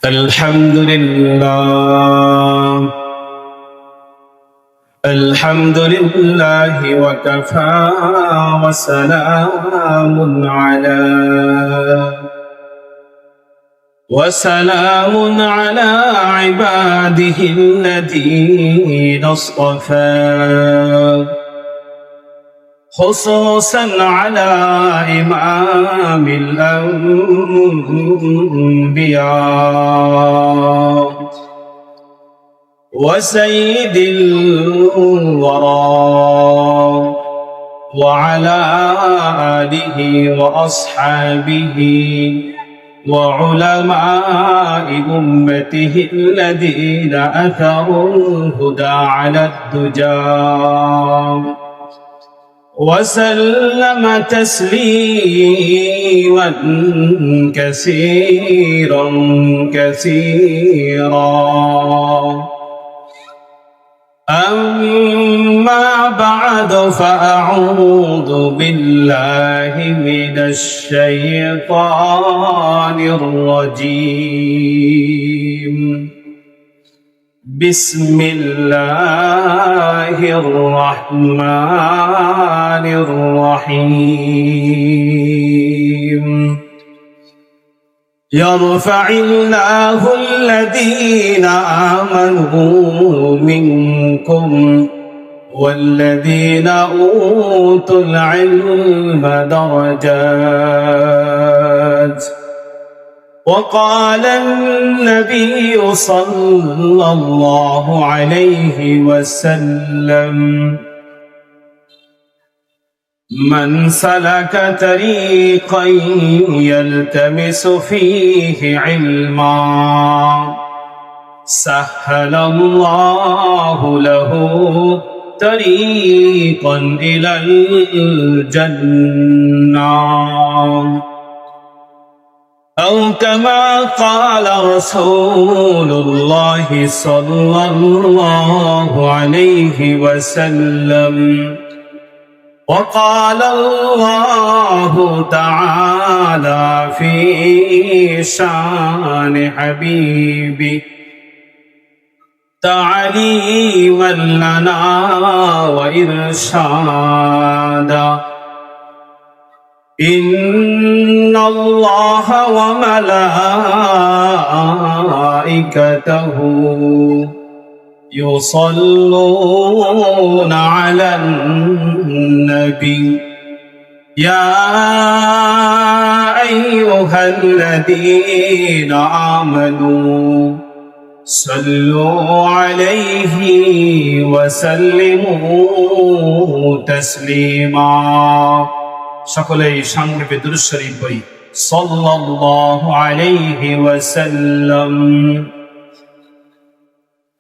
الحمد لله الحمد لله وكفى وسلام على عباده الذين اصطفى خصوصا على إمام الأنبياء وسيد الورى وعلى آله وأصحابه وعلماء أمته الذين أثروا الهدى على الدجى وسلم تسليما كثيرا أما بعد فأعوذ بالله من الشيطان الرجيم بسم الله الرحمن الرحيم يرفع الله الذين آمنوا منكم والذين أوتوا العلم درجات وقال النبي صلى الله عليه وسلم من سلك طريقا يلتمس فيه علما سهل الله له طريقا إلى الجنة أو كما قال رسول الله صلى الله عليه وسلم وقال الله تعالى في شان حبيبي تعليما لنا وإرشادا إن الله وملائكته يصلون على النبي يا أيها الذين آمنوا صلوا عليه وسلموا تسليما সকলেই সংক্ষেপে দুরূদ শরীফ পড়ি সাল্লাল্লাহু আলাইহি ওয়াসাল্লাম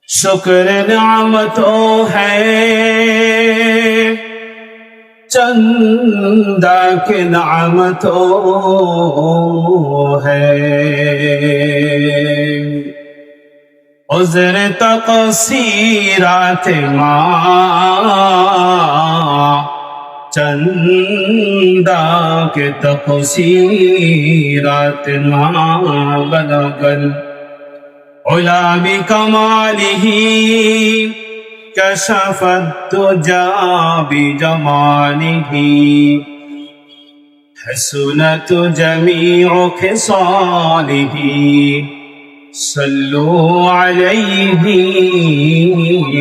शुक्र नियामतों है चंदा के नियामतों है उज़्र तक़सीरात माँ चंदा के तक़सीरात माँ बलगल उला बिकमालिह कशफत दुजा बिजमालिह हसनत जमीउ खिसालिह सल्लु अलैहि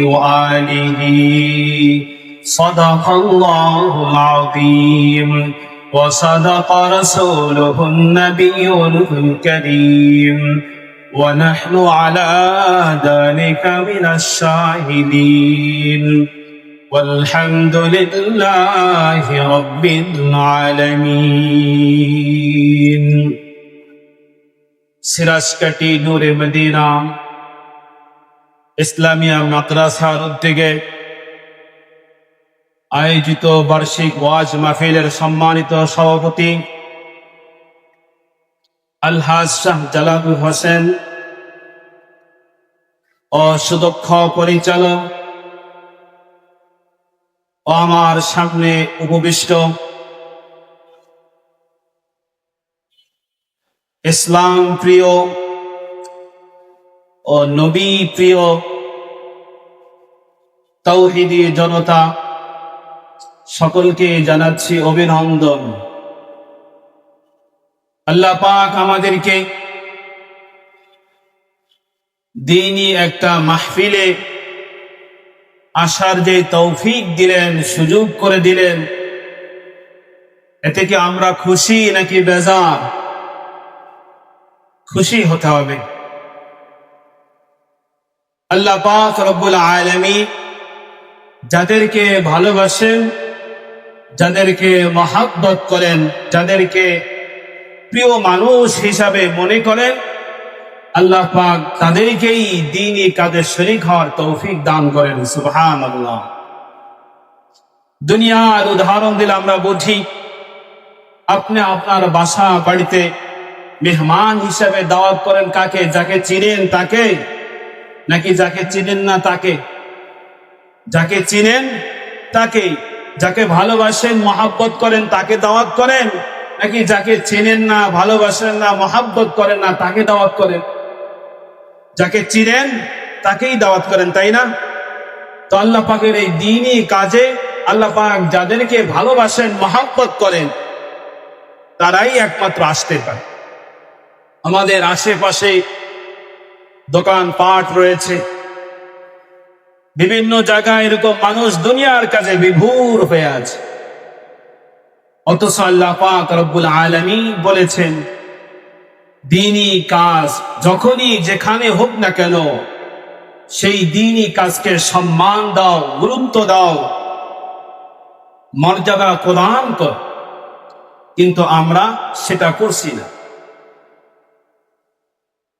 व आलिहि सदक़ल्लाहुल अज़ीम व सदक़ रसूलुहुन नबियुल करीम ونحن على ذلك من الشاهدين والحمد لله رب العالمين সিরাজকাঠি নূরে মদিনা ইসলামিয়া মাদ্রাসার উদ্যোগে আয়োজিত বার্ষিক ওয়াজ মাহফিলের সম্মানিত সভাপতি আলহাজ শাহ জালালুল হোসেন ও সুদক্ষ পরিচালক ও আমার সামনে উপবিষ্ট ইসলাম প্রিয় ও নবী প্রিয় তাওহীদি জনতা, সকলকে জানাচ্ছি অভিনন্দন। আল্লাহ পাক আমাদেরকে দ্বীনি একটা মাহফিলে আসার যে তৌফিক দিলেন, সুযোগ করে দিলেন, এতে কি আমরা খুশি নাকি বেজার? খুশি হতে হবে। আল্লাহ পাক রব্বুল আলামিন যাদেরকে ভালোবাসেন, যাদেরকে মহব্বত করেন, যাদেরকে প্রিয় মানুষ হিসাবে মনে করেন, আল্লাহ পাক তাদেরকেই দ্বীনি কাজে শরীক হওয়ার তৌফিক দান করেন। সুবহানাল্লাহ। দুনিয়ার উদাহরণ দিলে আমরা বুঝি, আপনি আপনার বাসা বাড়িতে মেহমান হিসাবে দাওয়াত করেন কাকে? যাকে চিনেন তাকে, নাকি যাকে চিনেন না তাকে? যাকে চিনেন তাকে, যাকে ভালোবাসেন মহব্বত করেন তাকে দাওয়াত করেন, নাকি যাকে চিনেন না, ভালোবাসেন না, মহব্বত করেন না তাকে দাওয়াত করেন? যাকে চিনেন তাকেই দাওয়াত করেন, তাই না? তো আল্লাহ পাকের এই দ্বীনি কাজে আল্লাহ পাক যাদেরকে ভালোবাসেন, মহব্বত করেন, তারাই একমাত্র আসতে পারে। আমাদের আশেপাশে দোকান পাট রয়েছে, বিভিন্ন জায়গায় এরকম মানুষ দুনিয়ার কাজে বিভোর হয়ে আছে, অথচ আল্লাহ পাক রব্বুল আলামিন বলেছেন দ্বীনি কাজ যখনই যেখানে হোক না কেন, সেই দ্বীনি কাজকে সম্মান দাও, গুরুত্ব দাও, মর্যাদা প্রদান কর। কিন্তু আমরা সেটা করছি না।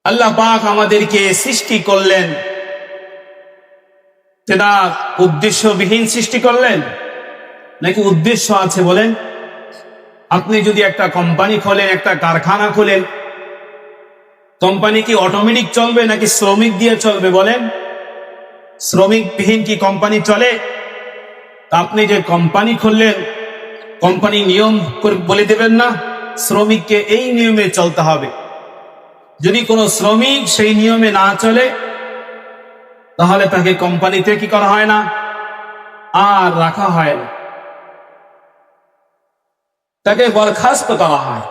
আল্লাহ পাক আমাদেরকে সৃষ্টি করলেন, সেটা উদ্দেশ্যবিহীন সৃষ্টি করলেন নাকি উদ্দেশ্য আছে? বলেন। আপনি যদি একটা কোম্পানি খোলেন, একটা কারখানা খোলেন, কোম্পানি কি অটোমেটিক চলবে নাকি শ্রমিক দিয়ে চলবে? বলেন। শ্রমিকবিহীন কি কোম্পানি চলে? আপনি যে কোম্পানি খুললেন, কোম্পানি নিয়ম করে বলে দেবেন না শ্রমিককে এই নিয়মে চলতে হবে? যদি কোনো শ্রমিক সেই নিয়মে না চলে, তাহলে তাকে কোম্পানিতে কি করা হয় না? আর রাখা হয় না, তাকে বরখাস্ত করা হয়।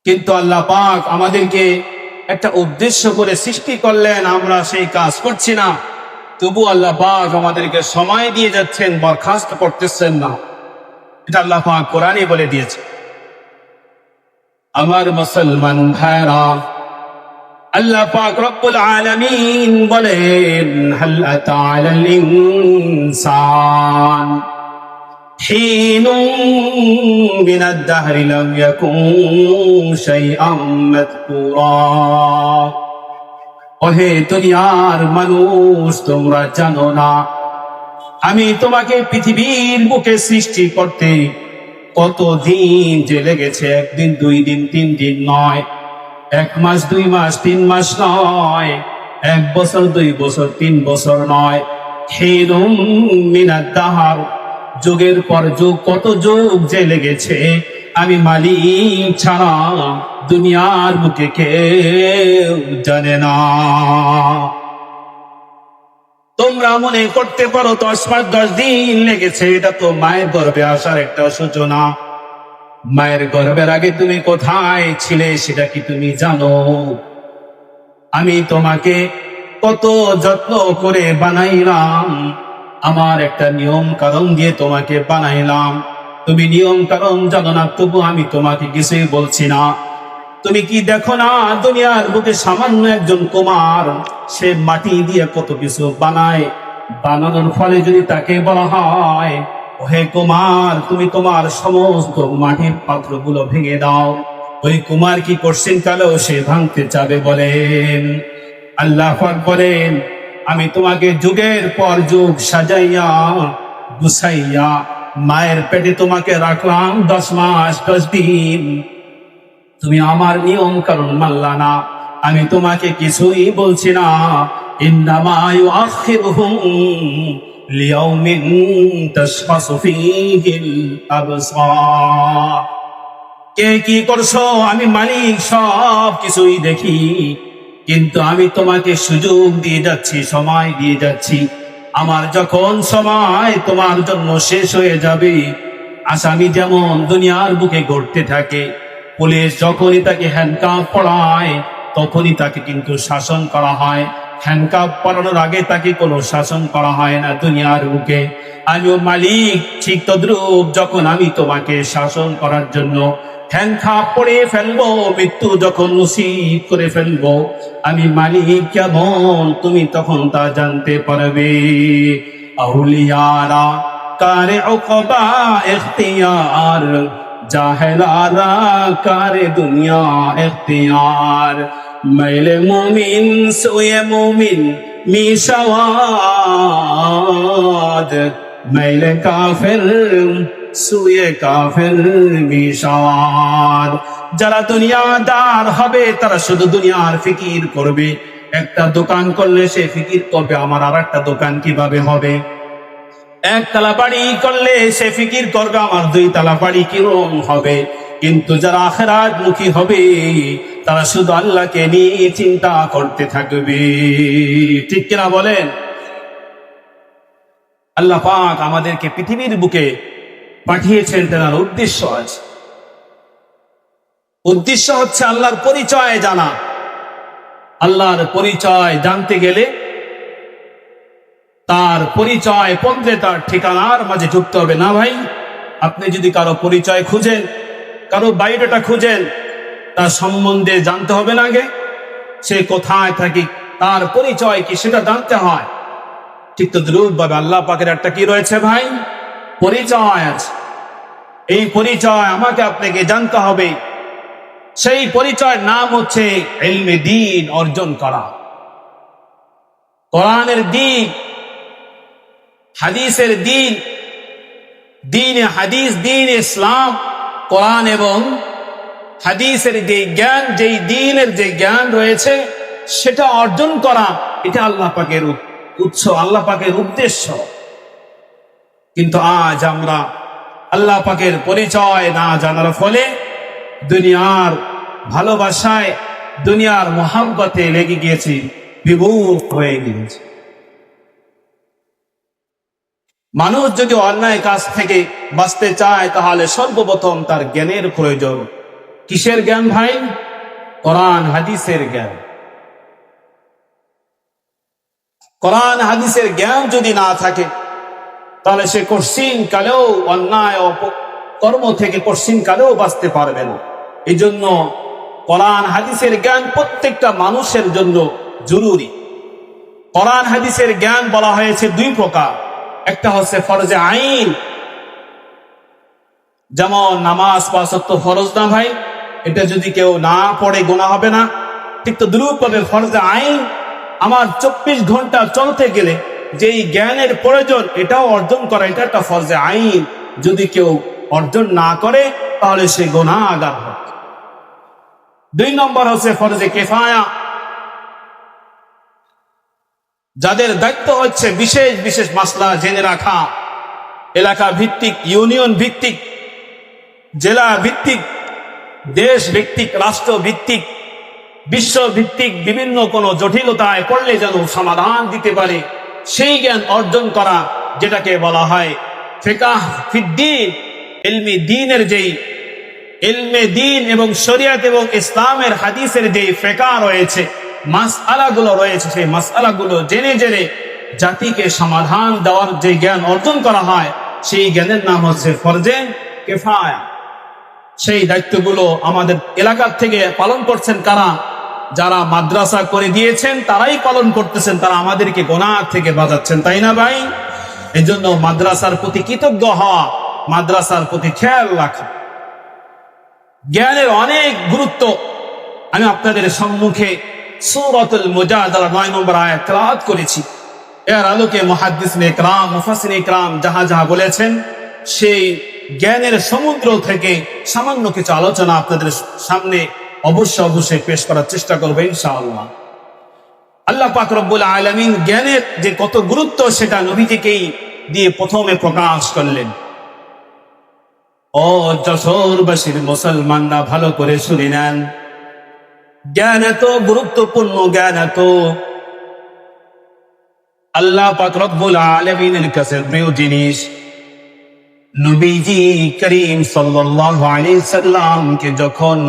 কিন্তু আল্লাহ পাক আমাদেরকে একটা উদ্দেশ্য করে সৃষ্টি করলেন, আমরা সেই কাজ করছি না, তবু আল্লাহ পাক আমাদেরকে সময় দিয়ে যাচ্ছেন, বরখাস্ত করতেছেন না। এটা আল্লাহ পাক কোরআনে বলে দিয়েছে। আমার মুসলমান ভাইরা, আল্লাহ পাক রব্বুল আলামিন বলেন হাল আতা আলাল ইনসান হিনুম মিনাদ দাহরি লাম ইয়াকুন শাইআম মাযকুরা। ওহে দুনিয়ার মানুষ, তোমরা জানো না আমি তোমাকে পৃথিবীর বুকে সৃষ্টি করতে কতদিন যে লেগেছে? একদিন, 2 দিন, 3 দিন নয়, 1 মাস, 2 মাস, 3 মাস নয়, 1 বছর, 2 বছর, 3 বছর নয়, হিনুম মিনাদ দাহর, যুগের পর যুগ, কত যুগ যে লেগেছে আমি মালিক ছাড়া দুনিয়ার বুকে কেউ জানে না। তোমরা মনে করতে পারো 10 মাস 10 দিন লেগেছে, এটা তো মায়ের গর্ভে আসার একটা সূচনা। মায়ের গর্ভের আগে তুমি কোথায় ছিলে সেটা কি তুমি জানো? আমি তোমাকে কত যত্ন করে বানাইলাম, আমার একটা নিয়ম কারণ দিয়ে তোমাকে বানাইলাম। তুমি নিয়ম কারণ জানো না, তবু আমি তোমাকে কিছুই বলছি না। তুমি কি দেখো না দুনিয়ার বুকে সামান্য একজন কুমার, সে মাটি দিয়ে কত কিছু বানায়, বানানোর ফলে যদি তাকে বলা হয় হে কুমার, তুমি তোমার সমস্ত মাটির পাত্রগুলো ভেঙে দাও, ওই কুমার কি করছেন কালেও সে ভাঙতে চাবে? বলেন। আল্লাহ পাক বলেন আমি তোমাকে যুগের পর যুগ সাজাইয়া গুছাইয়া মায়ের পেটে তোমাকে রাখলাম 10 মাস 10 দিন, তুমি আমার নিয়ম কারণ মানলা না, আমি তোমাকে কিছুই বলছি না। ইন্নামা ইউআখিরুহুম লিয়াউমিন তাশখাসু ফীহিল আবসার। কে কি করছো, আমি মালিক সব কিছুই দেখি, কিন্তু আমি তোমাকে সুযোগ দিয়ে যাচ্ছি, সময় দিয়ে যাচ্ছি। আমার যখন সময় তোমার জন্য শেষ হয়ে যাবে, আসামি যেমন দুনিয়ার বুকে ঘুরতে থাকে, পুলিশ যখনই তাকে হ্যান্ডকাফ পড়ায় তখনই তাকে কিন্তু শাসন করা হয়। হ্যান্ডকাফ পড়ানোর আগে তাকে কোনো শাসন করা হয় না দুনিয়ার বুকে। আমিও মালিক ঠিক তদ্রূপ, যখন আমি তোমাকে শাসন করার জন্য হ্যান্ডকাফ পড়ে ফেলবো, মৃত্যু যখন নসিব করে ফেলবো, আমি মালিক কেমন তুমি তখন তা জানতে পারবে। আউলিয়ারা কারে উকবা ইখতিয়ার, জাহেলারা কারে দুনিয়া ইখতিয়ার। মাইলে মুমিন সুয়ে মুমিন মিশাওয়াদ, মাইলে কাফের সুয়ে কাফের মিশাওয়াদ। যারা দুনিয়াদার হবে তারা শুধু দুনিয়ার ফিকির করবে। একটা দোকান করলে সে ফিকির করবে আমার আর একটা দোকান কিভাবে হবে। একতলা বাড়ি করলে সে ফিকির করবে আমার 2 তলা বাড়ি কিরকম হবে। কিন্তু যারা আখিরাত মুখী হবে তারা শুধু আল্লাহকে নিয়ে চিন্তা করতে থাকবে। ঠিক কিনা বলেন? আল্লাহ পাক আমাদেরকে পৃথিবীর বুকে পাঠিয়েছেন, তার উদ্দেশ্য আছে। উদ্দেশ্য হচ্ছে আল্লাহর পরিচয় জানা। আল্লাহর পরিচয় জানতে গেলে তার পরিচয় পৌঁছে তার ঠিকানার মাঝে যুক্ত হবে। না ভাই, আপনি যদি কারো পরিচয় খুঁজেন, কারো বায়োডাটা খুঁজেন, তার সম্বন্ধে জানতে হবে না আগে সে কোথায় থাকে, তার পরিচয় কি সেটা জানতে হয়। ঠিক তো ভাবে আল্লাহ পাকের একটা কি রয়েছে ভাই, পরিচয় আছে। এই পরিচয় আমাকে আপনাকে জানতে হবে। সেই পরিচয়ের নাম হচ্ছে ইলমে দ্বীন অর্জন করা। কোরআনের দ্বীন, হাদিসের দ্বীন, দ্বীনে হাদিস, দ্বীন ইসলাম, কোরআন এবং হাদিসের যে জ্ঞান, যেই দ্বীনের যে জ্ঞান রয়েছে সেটা অর্জন করা, এটা আল্লাহ পাকের উৎস, আল্লাহ পাকের উদ্দেশ্য। কিন্তু আজ আমরা আল্লাহ পাকের পরিচয় না জানার ফলে দুনিয়ার ভালোবাসায়, দুনিয়ার মোহাব্বতে লেগে গিয়েছি, বিভোর হয়ে গিয়েছে। মানুষ যদি অন্যায় কাজ থেকে বাঁচতে চায় তাহলে সর্বপ্রথম তার জ্ঞানের প্রয়োজন। কিসের জ্ঞান ভাই? কোরআন হাদিসের জ্ঞান। কোরআন হাদিসের জ্ঞান যদি না থাকে তাহলে সে কঠিন কালেও অন্যায় কর্ম থেকে কঠিন কালেও বাঁচতে পারবে না। এই জন্য কোরআন হাদিসের জ্ঞান প্রত্যেকটা মানুষের জন্য জরুরি। কোরআন হাদিসের জ্ঞান বলা হয়েছে 2 প্রকার। একটা হচ্ছে ফরজে আইন, যেমন নামাজ 5 ওয়াক্ত ফরজ না ভাই, এটা যদি কেউ না পড়ে গুনাহ হবে না। ঠিক তো দ্রুতভাবে ফরজে আইন, আমার 24 ঘন্টা চলতে গেলে যেই জ্ঞানের প্রয়োজন এটাও অর্জন করা, এটা একটা ফরজে আইন। যদি কেউ অর্জন না করে তাহলে সে গুনাহগার হবে। 2 নম্বর হচ্ছে ফরজে কিফায়া, যাদের দায়িত্ব হচ্ছে বিশেষ বিশেষ মাসলা জেনে রাখা, এলাকা ভিত্তিক, ইউনিয়ন ভিত্তিক, জেলা ভিত্তিক, দেশ ভিত্তিক, রাষ্ট্র ভিত্তিক, বিশ্ব ভিত্তিক বিভিন্ন কোনো জটিলতায় পড়লে যেন সমাধান দিতে পারে, সেই জ্ঞান অর্জন করা, যেটাকে বলা হয় ফিকাহ ফিদ্দীন, ইলমে দ্বীনের যেই ইলমে দ্বীন এবং শরিয়ত এবং ইসলামের হাদিসের যেই ফিকাহ রয়েছে, মাসআলাগুলো রয়েছে, সেই মাসআলাগুলো জেনে জেনে জাতিকে সমাধান দেওয়ার যে জ্ঞান অর্জন করা হয়, সেই জ্ঞানের নাম হচ্ছে ফরজে কিফায়া। সেই দায়িত্বগুলো আমাদের এলাকার থেকে পালন করছেন কারা? যারা মাদ্রাসা করে দিয়েছেন তারাই পালন করতেছেন, তারা আমাদেরকে গুনাহ থেকে বাঁচাচ্ছেন, তাই না ভাই? এই জন্য মাদ্রাসার প্রতি কৃতজ্ঞ হওয়া, মাদ্রাসার প্রতি খেয়াল রাখা। জ্ঞানের অনেক গুরুত্ব আমি আপনাদের সম্মুখে সূরাতুল মুজাদালা 9 নম্বর আয়াত তেলাওয়াত করেছি। এর আলোকে মুহাদ্দিসিনে ইকরাম, মুফাসসিরিনে ইকরাম যাহা যাহা বলেছেন, সেই জ্ঞানের সমুদ্র থেকে সামান্য কিছু আলোচনা আপনাদের সামনে অবশ্যই পেশ করার চেষ্টা করবো ইনশাআল্লাহ। আল্লাহ পাক রব্বুল আলামিন জ্ঞানের যে কত গুরুত্ব সেটা নবীজিকেই দিয়ে প্রথমে প্রকাশ করলেন। ও যশোরবাসীর মুসলমানরা ভালো করে শুনে নেন, জ্ঞান এত গুরুত্বপূর্ণ, জ্ঞান এত আল্লাহ পাক রব্বুল আলামিনের কাছে প্রিয় জিনিস। নবীজি করিম সাল্লাল্লাহু আলাইহি সাল্লামকে যখন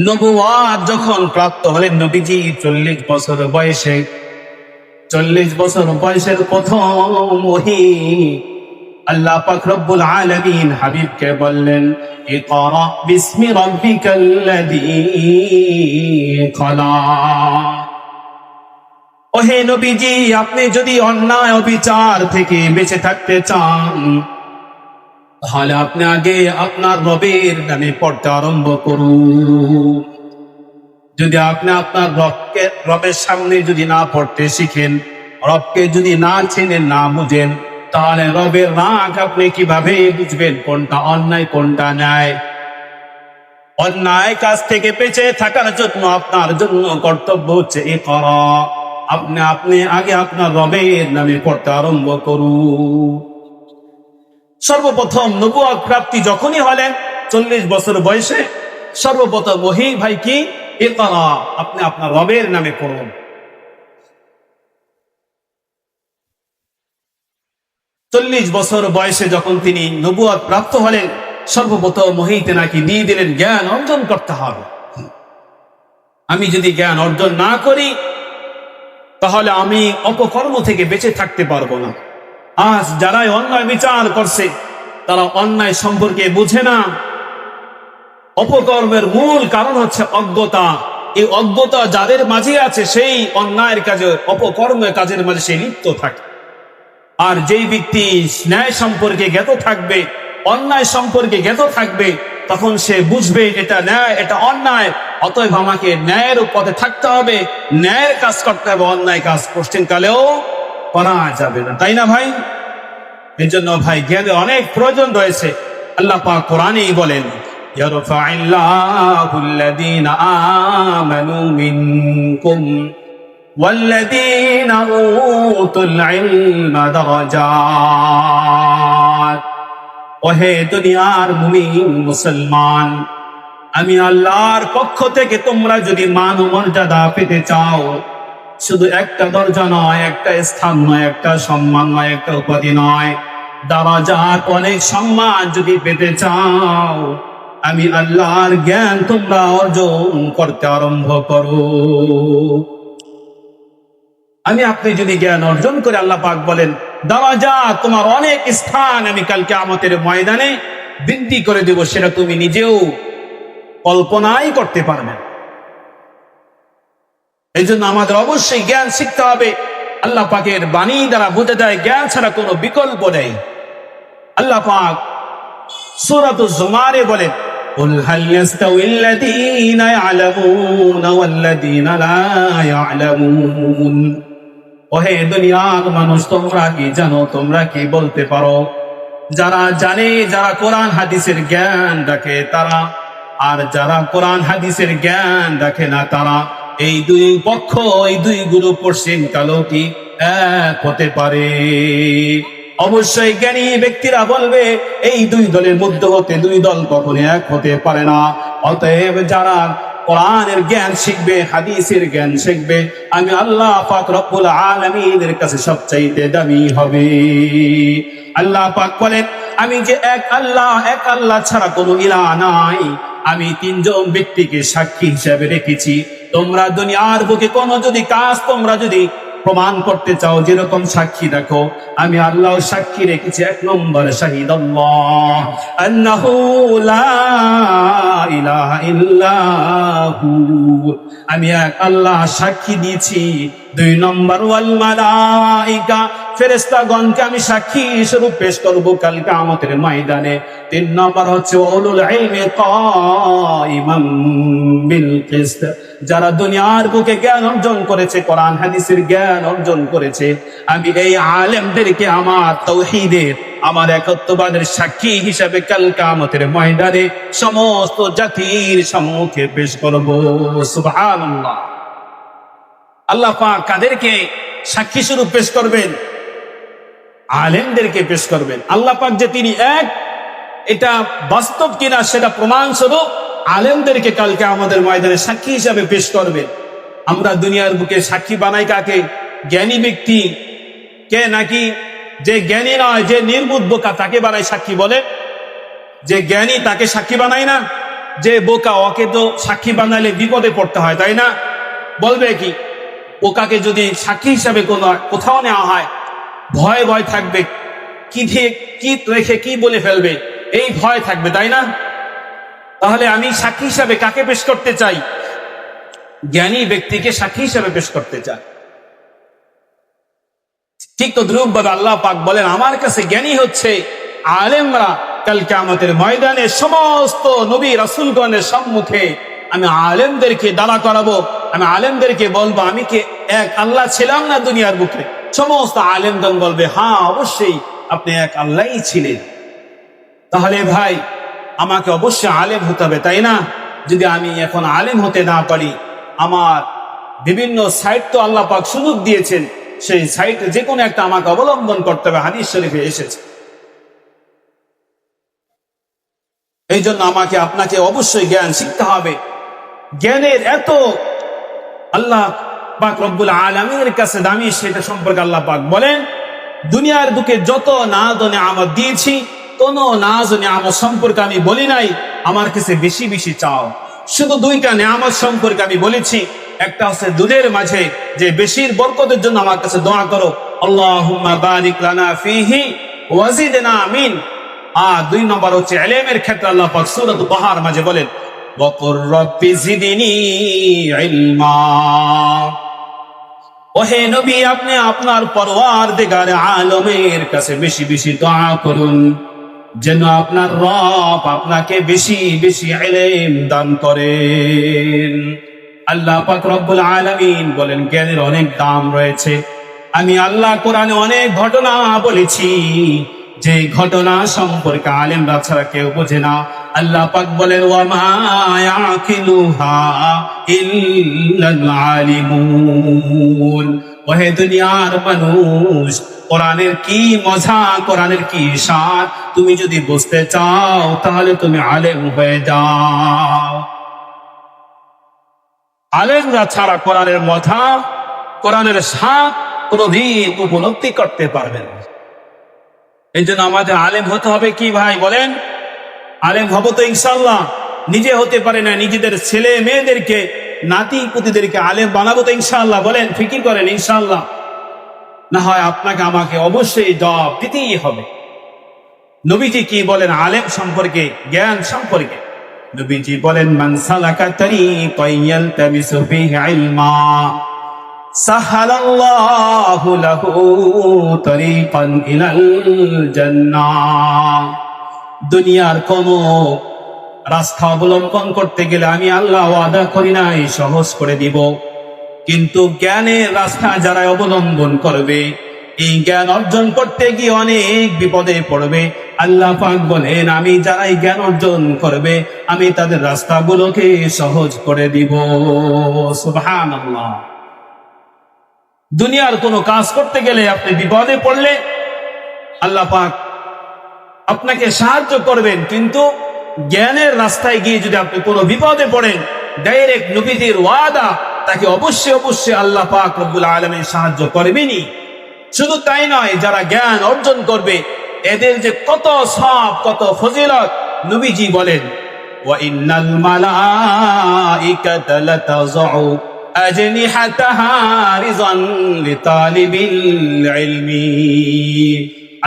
নবুয়ত যখন প্রাপ্ত হলেন, নবীজি 40 বছর বয়সে, 40 বছর বয়সের প্রথম ওহী আল্লাহ পাক রব্বুল আলামিন হাবিবকে বললেন, ইকরা বিসমি রাব্বিকাল্লাযী খলাক। ওহে নবীজি, আপনি যদি অন্যায় অবিচার থেকে বেঁচে থাকতে চান, তাহলে আপনি আগে আপনার রবের নামে পড়তে আরম্ভ করুন। যদি আপনি আপনার রবের সামনে যদি না পড়তে শিখেন, রবকে যদি না চেনেন, না বুঝেন, তাহলে রবের রাগ আপনি কিভাবে বুঝবেন কোনটা অন্যায় কোনটা ন্যায়? অন্যায় কাজ থেকে বেঁচে থাকার জন্য আপনার জন্য কর্তব্য হচ্ছে ইকরা, আপনি আগে আপনার রবের নামে পড়তে আরম্ভ করুন। সর্বপ্রথম নবুয়ত প্রাপ্তি যখনই হলেন 40 বছর বয়সে, সর্বপ্রথম ওহী ভাই কি? ইকরা, আপনি আপনার রবের নামে পড়ুন। 40 বছর বয়সে যখন তিনি নবুয়ত প্রাপ্ত হলেন, সর্বপ্রথম ওহীতে নাকি দিয়ে দিলেন জ্ঞান অর্জন করতে হবে। আমি যদি জ্ঞান অর্জন না করি, তাহলে আমি অপকর্ম থেকে বেঁচে থাকতে পারবো না। আজ যারাই অন্যায় বিচার করছে, তারা অন্যায় সম্পর্কে বুঝে না। অপকর্মের মূল কারণ হচ্ছে অজ্ঞতা। এই অজ্ঞতা যাদের মাঝে আছে, সেই অন্যায়ের কাজে, অপকর্মের কাজের মাঝে সে লিপ্ত থাকে। আর যেই ব্যক্তি ন্যায় সম্পর্কে জ্ঞাত থাকবে, অন্যায় সম্পর্কে জ্ঞাত থাকবে, তখন সে বুঝবে এটা ন্যায়, এটা অন্যায়, অতএব আমাকে ন্যায়ের পথে থাকতে হবে, ন্যায়ের কাজ করতে হবে, অন্যায় কাজ পশ্চিমকালেও করা যাবে না। তাই না ভাই? এই জন্য ভাই জ্ঞানের অনেক প্রয়োজন রয়েছে। আল্লাহ পাক কোরআনেই বলেন, ইয়ারফা'ইল্লাহুল্লাযীনা আমানু মিনকুম ওয়াল্লাযীনা উতুল ইলমা দারাজাত। ওহে দুনিয়ার মুমিন মুসলমান, আমি আল্লাহর পক্ষ থেকে তোমরা যদি মান ও মর্যাদা পেতে চাও, শুধু একটা দরজা নয়, একটা স্থান নয়, একটা সম্মান নয়, একটা উপাধি নয়, দারাজাত, অনেক সম্মান যদি পেতে চাও, আমি আল্লাহর জ্ঞান তোমরা অর্জন করতে আরম্ভ করো। আপনি যদি জ্ঞান অর্জন করে, আল্লাহ পাক বলেন দারাজাত, তোমার অনেক স্থান আমি কাল কিয়ামতের ময়দানে বৃদ্ধি করে দেব, সেটা তুমি নিজেও কল্পনাই করতে পারবে। এই জন্য আমাদের অবশ্যই জ্ঞান শিখতে হবে। আল্লাহ পাকের বাণী দ্বারা বোঝা যায় জ্ঞান ছাড়া কোনো বিকল্প নেই। আল্লাহ পাক সূরাতুজ জুমারে বলেন, কুল হাল ইয়াস্তাউিল্লাযীনা ইয়ালামুনা ওয়াল্লাযীনা লা ইয়ালামুন। ওহে দুনিয়ার মানুষ, তোমরা কি জানো, তোমরা কি বলতে পারো? যারা জানে, যারা কোরআন হাদিসের জ্ঞান রাখে তারা, আর যারা কোরআন হাদিসের জ্ঞান রাখে না তারা, এই দুই পক্ষ, এই দুই গ্রুপ পশ্চিমকালেও কি এক হতে পারে? অবশ্যই জ্ঞানী ব্যক্তিরা বলবে এই দুই দলের মধ্যে হতে দুই দল কখনো এক হতে পারে না। অতএব যারা কোরআনের জ্ঞান শিখবে, হাদিসের জ্ঞান শিখবে, আমি আল্লাহ পাক রব্বুল আলামিনের কাছে সবচাইতে দামি হবে। আল্লাহ পাক বলেন, আমি যে এক আল্লাহ ছাড়া কোনো ইলাহ নাই, আমি তিনজন ব্যক্তিকে সাক্ষী হিসেবে রেখেছি। তোমরা দুনিয়ার বুকে কোনো যদি কাজ তোমরা যদি প্রমাণ করতে চাও, যেরকম সাক্ষী রাখো, আমি আল্লাহ সাক্ষী রেখেছি। এক নম্বর, শাহিদাল্লাহ আন্নাহু লা ইলাহা ইল্লাহু, আমি এক আল্লাহ সাক্ষী দিয়েছি। দুই নম্বর, ওয়াল মালাইকা, ফেরেশতাগণকে আমি সাক্ষী স্বরূপ পেশ করব কাল কিয়ামতের ময়দানে। তিন নম্বর হচ্ছে উলুল ইলমি কাইমান বিল কিসত, যারা দুনিয়ার বুকে জ্ঞান অর্জন করেছে, কোরআন হাদিসের জ্ঞান অর্জন করেছে, আমি এই আলেমদেরকে আমার তাওহীদের, আমার একত্ববাদের সাক্ষী হিসেবে কাল কিয়ামতের ময়দানে সমস্ত জাতির সম্মুখে পেশ করব। সুবহানাল্লাহ। আল্লাহ পাক কাদেরকে সাক্ষী স্বরূপ পেশ করবেন? আলেমদেরকে পেশ করবেন। আল্লাহ পাক যে তিনি এক, এটা বাস্তব কিনা সেটা প্রমাণস্বরূপ আলেমদেরকে কালকে আমাদের ময়দানে সাক্ষী হিসাবে পেশ করবে। আমরা দুনিয়ার বুকে সাক্ষী বানাই কাকে? জ্ঞানী ব্যক্তি কে নাকি যে জ্ঞানী নয়, যে নির্বুদ্ধ বোকা তাকে বানাই সাক্ষী বলে? যে জ্ঞানী তাকে সাক্ষী বানাই না, যে বোকা ওকে তো সাক্ষী বানালে বিপদে পড়তে হয়, তাই না? বলবে কি? বোকাকে যদি সাক্ষী হিসাবে কোথাও নেওয়া হয়, ভয় ভয় থাকবে, কি দিয়ে কি রেখে কি বলে ফেলবে, এই ভয় থাকবে, তাই না? তাহলে আমি সাক্ষী হিসাবে কাকে পেশ করতে চাই? জ্ঞানী ব্যক্তিকে সাক্ষী হিসাবে পেশ করতে চাই। ঠিক তো দ্রুপ ভাবে আল্লাহ পাক বলেন, আমার কাছে জ্ঞানী হচ্ছে আলেমরা। কাল কিয়ামতের ময়দানে সমস্ত নবী রাসূলগণের সম্মুখে আমি আলেমদেরকে দাঁড়া করাবো। আমি আলেমদেরকে বলবো, আমি কি এক আল্লাহ ছিলাম না দুনিয়ার বুকে? সমস্ত আলেমগণ বলবে, হ্যাঁ অবশ্যই আপনি এক আল্লাহই ছিলেন। তাহলে ভাই আমাকে অবশ্যই আলেম হতে হবে, তাই না? যদি আমি এখন আলেম হতে না পারি, আমার বিভিন্ন সাইট তো আল্লাহ পাক সুযোগ দিয়েছেন, সেই সাইটে যে কোনো একটা আমাকে অবলম্বন করতে হবে, হাদিস শরীফে এসেছে। এই জন্য আমাকে আপনাকে অবশ্যই জ্ঞান শিখতে হবে। জ্ঞানের এত আল্লাহ পাক রব্বুল আলামিনের কাছে দামি, সেটা সম্পর্কে আল্লাহ পাক বলেন, দুনিয়ার বুকে যত নাজ ও নিয়ামত দিয়েছি, কোন নাজ ও নিয়ামত সম্পর্কে আমি বলি নাই আমার কাছে বেশি বেশি চাও। শুধু দুইটা নিয়ামত সম্পর্কে আমি বলেছি। একটা হচ্ছে দুধের মাঝে যে বেশির বরকতের জন্য আমার কাছে দোয়া করো, আল্লাহুম্মা বারিক লানা ফীহি ওয়াজিদনা মিন। আর দুই নম্বর হচ্ছে ইলমের ক্ষেত্রে আল্লাহ পাক সূরাত বাহার মাঝে বলেন, ওয়াকুর রাব্বি জিদনি ইলমা। ওহে নবী, আপনি আপনার পরওয়ারদিগার আলমের কাছে বেশি বেশি দোয়া করুন, যেন আপনার রব আপনাকে বেশি বেশি ইলম দান করেন। আল্লাহ পাক রব্বুল আলামিন বলেন, জ্ঞানের অনেক দাম রয়েছে। আমি আল্লাহ কোরআনে অনেক ঘটনা বলেছি, যে ঘটনা সম্পর্কে আলেমরা ছাড়া কেউ বোঝে না। আল্লাহ পাক বলেন, ওয়া মা ইয়াকিলুহা ইল্লাল আলিমুন। ওহে দুনিয়ার মানুষ, কোরআনের কি মজা, কোরআনের কি স্বাদ, তুমি যদি বুঝতে চাও তাহলে তুমি আলেম হয়ে যাও। আলেমরা ছাড়া কোরআনের মজা, কোরআনের স্বাদ কোনদিন উপলব্ধি করতে পারবে না। এই জন্য আমাদের আলেম হতে হবে। কি ভাই বলেন? আলেম হবো তো ইনশাআল্লাহ। নিজে হতে পারে না, নিজেদের ছেলে মেয়েদেরকে, নাতি পুতিদেরকে আলেম বানাবো তো ইনশাআল্লাহ। বলেন, ফিকির করেন ইনশাআল্লাহ। না হয় আপনাকে আমাকে অবশ্যই জবাব দিতেই হবে। নবীজি কি বলেন আলেম সম্পর্কে, জ্ঞান সম্পর্কে? নবীজি বলেন, মান সালাকা তারিকান ইয়ালতামিসু ফীহি ইলমা সাহালাল্লাহু লাহু তারিকান ইলাল জান্নাহ। দুনিয়ার কোন রাস্তা অবলম্বন করতে গেলে আমি আল্লাহ ওয়াদা করি নাই সহজ করে দিব, কিন্তু জ্ঞানের রাস্তা যারা অবলম্বন করবে, এই জ্ঞান অর্জন করতে গিয়ে অনেক বিপদে পড়বে। আল্লাহ পাক বলেন, আমি যারাই জ্ঞান অর্জন করবে আমি তাদের রাস্তাগুলোকে সহজ করে দিব। সুবহানাল্লাহ। দুনিয়ার কোনো কাজ করতে গেলে আপনি বিপদে পড়লে আল্লাহ পাক আপনাকে সাহায্য করবেন, কিন্তু জ্ঞানের রাস্তায় গিয়ে যদি আপনি কোনো বিপদে পড়েন, ডাইরেক্ট নবীজির ওয়াদা, তাকে অবশ্যই অবশ্যই আল্লাহ পাক রব্বুল আলামিন সাহায্য করবেনই। শুধু তাই নয়, যারা জ্ঞান অর্জন করবে এদের যে কত সওয়াব, কত ফজিলত, নবীজি বলেন, ওয়া ইন্নাল মালাইকাতা লাতাযউ আজনিহাতাহা রিযান লিতালিবিল ইলমি।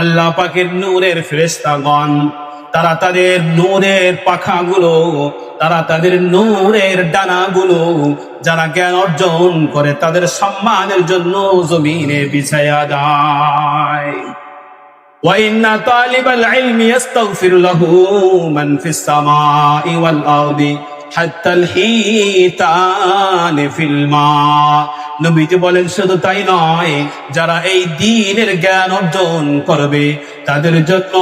আল্লাহ পাকের নূরের ফেরেশতাগণ, তারা তাদের নূরের পাখাগুলো, তারা তাদের নূরের ডানাগুলো যারা জ্ঞান অর্জন করে তাদের সম্মানের জন্য জমিনে বিছায়া দেয়। ওয়া ইন্না তালিবাল ইলমি ইস্তাগফিরু লাহু মান ফিস সামাই ওয়াল আরদি হাত্তাল হিতান ফিল মা নবীজি বলেন শুধু তাই নয়, যারা এই দ্বীনের জ্ঞান অর্জন করবে তাদের জন্য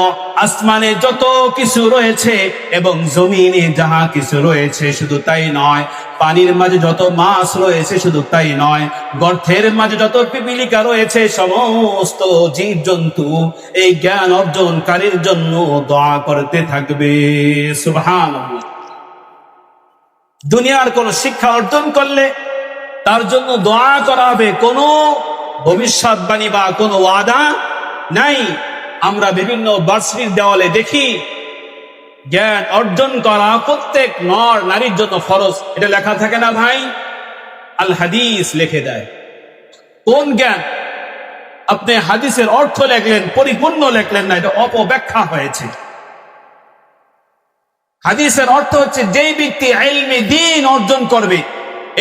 আসমানে যত কিছু রয়েছে এবং জমিনে যাহা কিছু রয়েছে শুধু তাই নয়, পানির মাঝে যত মাছ রয়েছে শুধু তাই নয়, গর্তের মাঝে যত পিপীলিকা রয়েছে সমস্ত জীবজন্তু এই জ্ঞান অর্জনকারীর জন্য দোয়া করতে থাকবে। সুবহানাল্লাহ। দুনিয়ার কোন শিক্ষা অর্জন করলে তার জন্য দোয়া করা হবে, কোনো ভবিষ্যৎবাণী বা কোনো ওয়াদা নাই। আমরা বিভিন্ন ভার্সিটির দেওয়ালে দেখি জ্ঞান অর্জন করা প্রত্যেক নর নারীর জন্য ফরজ, এটা লেখা থাকে না ভাই? আল হাদিস লিখে দেয়। কোন জ্ঞান? আপনি হাদিসের অর্থ লেখলেন, পরিপূর্ণ লেখলেন না, এটা অপব্যাখ্যা হয়েছে। হাদিসের অর্থ হচ্ছে যেই ব্যক্তি ইলমে দ্বীন অর্জন করবে,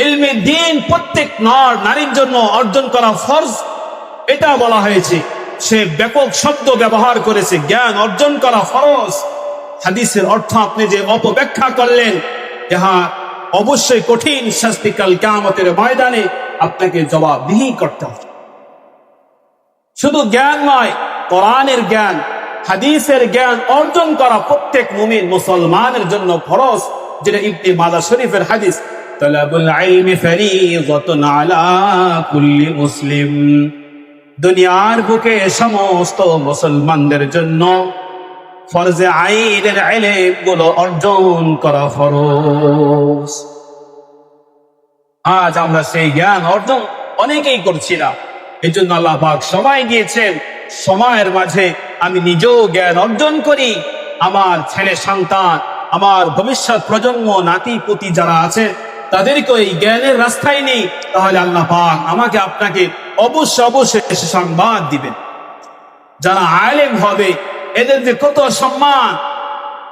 ইলমে দ্বীন প্রত্যেক নর নারীর জন্য অর্জন করা ফরজ, এটা বলা হয়েছে। সে ব্যাপক শব্দ ব্যবহার করেছে, জ্ঞান অর্জন করা ফরজ। হাদিসের অর্থ আপনি যে অপব্যাখ্যা করলেন, যাহা অবশ্যই কঠিন শাস্তি কাল কিয়ামতের ময়দানে আপনাকে জবাবদিহি করতে হবে। শুধু জ্ঞান নয়, কোরআনের জ্ঞান, হাদিসের জ্ঞান অর্জন করা প্রত্যেক মুমিন মুসলমানের জন্য ফরজ, যেটা ইবনে মাজাহ শরীফের হাদিস, তালাবুল ইলমি ফরিযাতুন আলা কুল্লি মুসলিম। দুনিয়ার বুকে সমস্ত মুসলমানদের জন্য ফরজে আইনের ইলম গুলো অর্জন করা ফরজ। আজ আমরা সেই জ্ঞান অর্জন অনেকেই করছি না। এই জন্য আল্লাহ পাক সময় দিয়েছেন, সময়ের মাঝে আমি নিজেও জ্ঞান অর্জন করি, আমার ছেলে সন্তান, আমার ভবিষ্যৎ প্রজন্ম, নাতি পুতি যারা আছে তাদেরকে এই জ্ঞানের রাস্তায় নেই, তাহলে আল্লাহ পাক আমাকে আপনাকে অবশ্যই সংবাদ দিবেন। যারা আলেম হবে এদের যে কত সম্মান,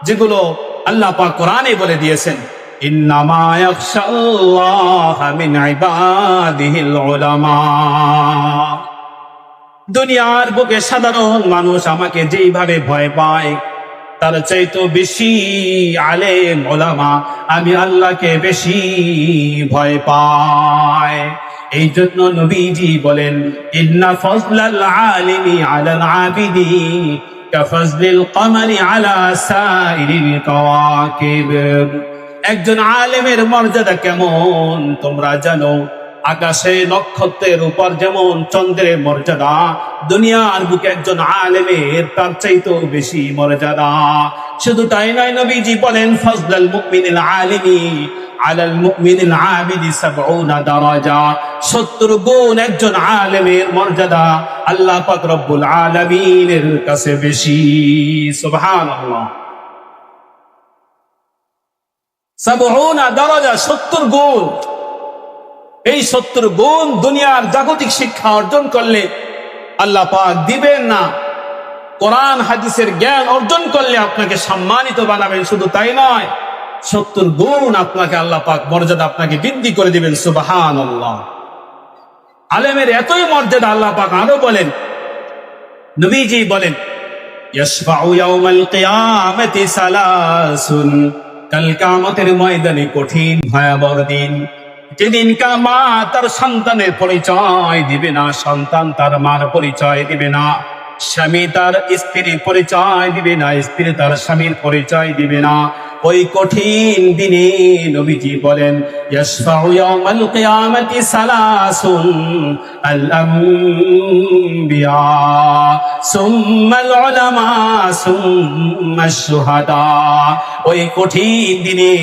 যেগুলো আল্লাহ পাক কোরআনে বলে দিয়েছেন, ইন্নামা ইয়াখশাল্লাহা মিন ইবাদিহিল উলামা। দুনিয়ার বুকে সাধারণ মানুষ আমাকে যেইভাবে ভয় পায়, তার চাইতে বেশি আলেম ওলামা আমি আল্লাহকে বেশি ভয় পাই। এই জন্য নবীজি বলেন, ইন্না ফাজলাল আলিমি আলাল আবিদি কাফাজলিল কমারি আলা সাইরিল কাওয়াকিব। একজন আলেমের মর্যাদা কেমন তোমরা জানো? আকাশে নক্ষত্রের উপর যেমন চন্দ্রের মর্যাদা, দুনিয়ার বুকে একজন আলেমের তার চাইতেও বেশি মর্যাদা। শুধু তাই নয়, নবীজি বলেন, ফাজলাল মুমিনিল আলিমি আলাল মুমিনিল আবিদি 70 দারাজা। 70 গুণ একজন আলেমের মর্যাদা আল্লাহ পাক রব্বুল আলামিনের কাছে বেশি। সুবহানাল্লাহ। 70 দারাজা, 70 গুণ। এই 70 গুণ দুনিয়ার জাগতিক শিক্ষা অর্জন করলে আল্লাহ পাক দিবেন না। কোরআন হাদিসের জ্ঞান অর্জন করলে আপনাকে সম্মানিত বানাবেন। শুধু তাই নয়, 70 গুণ আপনাকে আল্লাহ পাক মর্যাদা আপনাকে বৃদ্ধি করে দিবেন। সুবহানাল্লাহ। আলেমের এতই মর্যাদা আল্লাহ পাক আরো বলেন, নবীজি বলেন, ইয়াশফাউ ইয়াউমাল কিয়ামাতি সালাসুন। কাল কিয়ামতের ময়দানে কঠিন ভয়াবহ দিন, যেদিন মা তার সন্তানের পরিচয় দিবে না, সন্তান তার মার পরিচয় দিবে না, স্বামী তার স্ত্রীর পরিচয় দিবে না, স্ত্রী তার স্বামীর পরিচয় দিবে না। ওই কঠিন দিনে নবীজি বলেন, ইয়াশফাউ ইয়াউমাল কিয়ামাতি সালাসুন, আল আম্বিয়া সুম্মাল উলামা সুম্মাশ শুহাদা। ওই কঠিন দিনে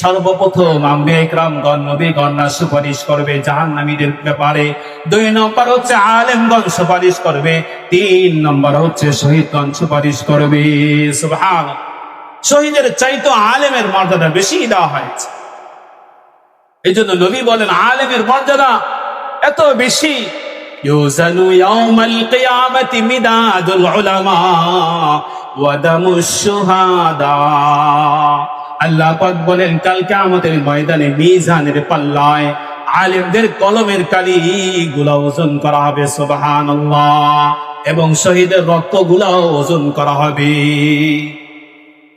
সর্বপ্রথম আম্বিয়া ইকরামগণ, নবীগণ সুপারিশ করবে জাহান্নামীদের ব্যাপারে। 2 নম্বর হচ্ছে আলেমগণ সুপারিশ করবে। 3 নম্বর হচ্ছে শহীদগণ সুপারিশ করবে। সুবহানাল্লাহ। শহীদের চাইতে আলেমের মর্যাদা বেশি দেওয়া হয়েছে। এই জন্য নবী বলেন, আলেমের মর্যাদা এত বেশি। ইউজানু ইয়াউমাল কিয়ামাতি মিদাদুল উলামা ওয়া দামুশ শুহাদা। আল্লাহ পাক বলেন, কাল কিয়ামতের ময়দানে মিজানের পাল্লায় আলেমদের কলমের কালি গুলা ওজন করা হবে। সুবহানাল্লাহ। এবং শহীদের রক্ত গুলাও ওজন করা হবে।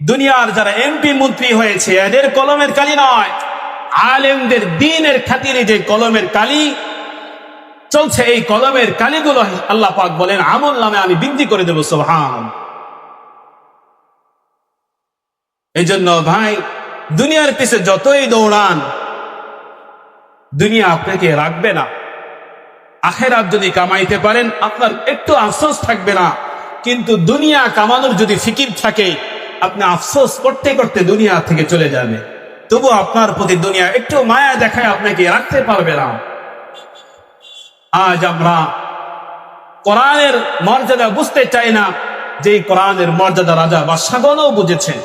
দুনিয়ার যারা এমপি মন্ত্রী হয়েছে এদের কলমের কালি নয়, আলেমদের দ্বীনের খাতিরে যে কলমের কালি, চলছে। এই কলমের কালিগুলো আল্লাহ পাক বলেন আমল নামে আমি বৃদ্ধি করে দেব। সুবহান। এই জন্য ভাই, দুনিয়ার পিছে যতই দৌড়ান, দুনিয়া আপনাকে রাখবে না। আখেরাত যদি কামাইতে পারেন আপনার একটু আফসোস থাকবে না, কিন্তু দুনিয়া কামানোর যদি ফিকির থাকে, আপনি আফসোস করতে করতে দুনিয়া থেকে চলে যাবে। তবু আপনার প্রতি দুনিয়া একটু মায়া দেখায় আপনাকে রাখতে পারবে না। আজ আমরা কোরআনের মর্যাদা বুঝতে চাই না, যে কোরআনের মর্যাদা রাজা বাদশাগণও বুঝেছেন।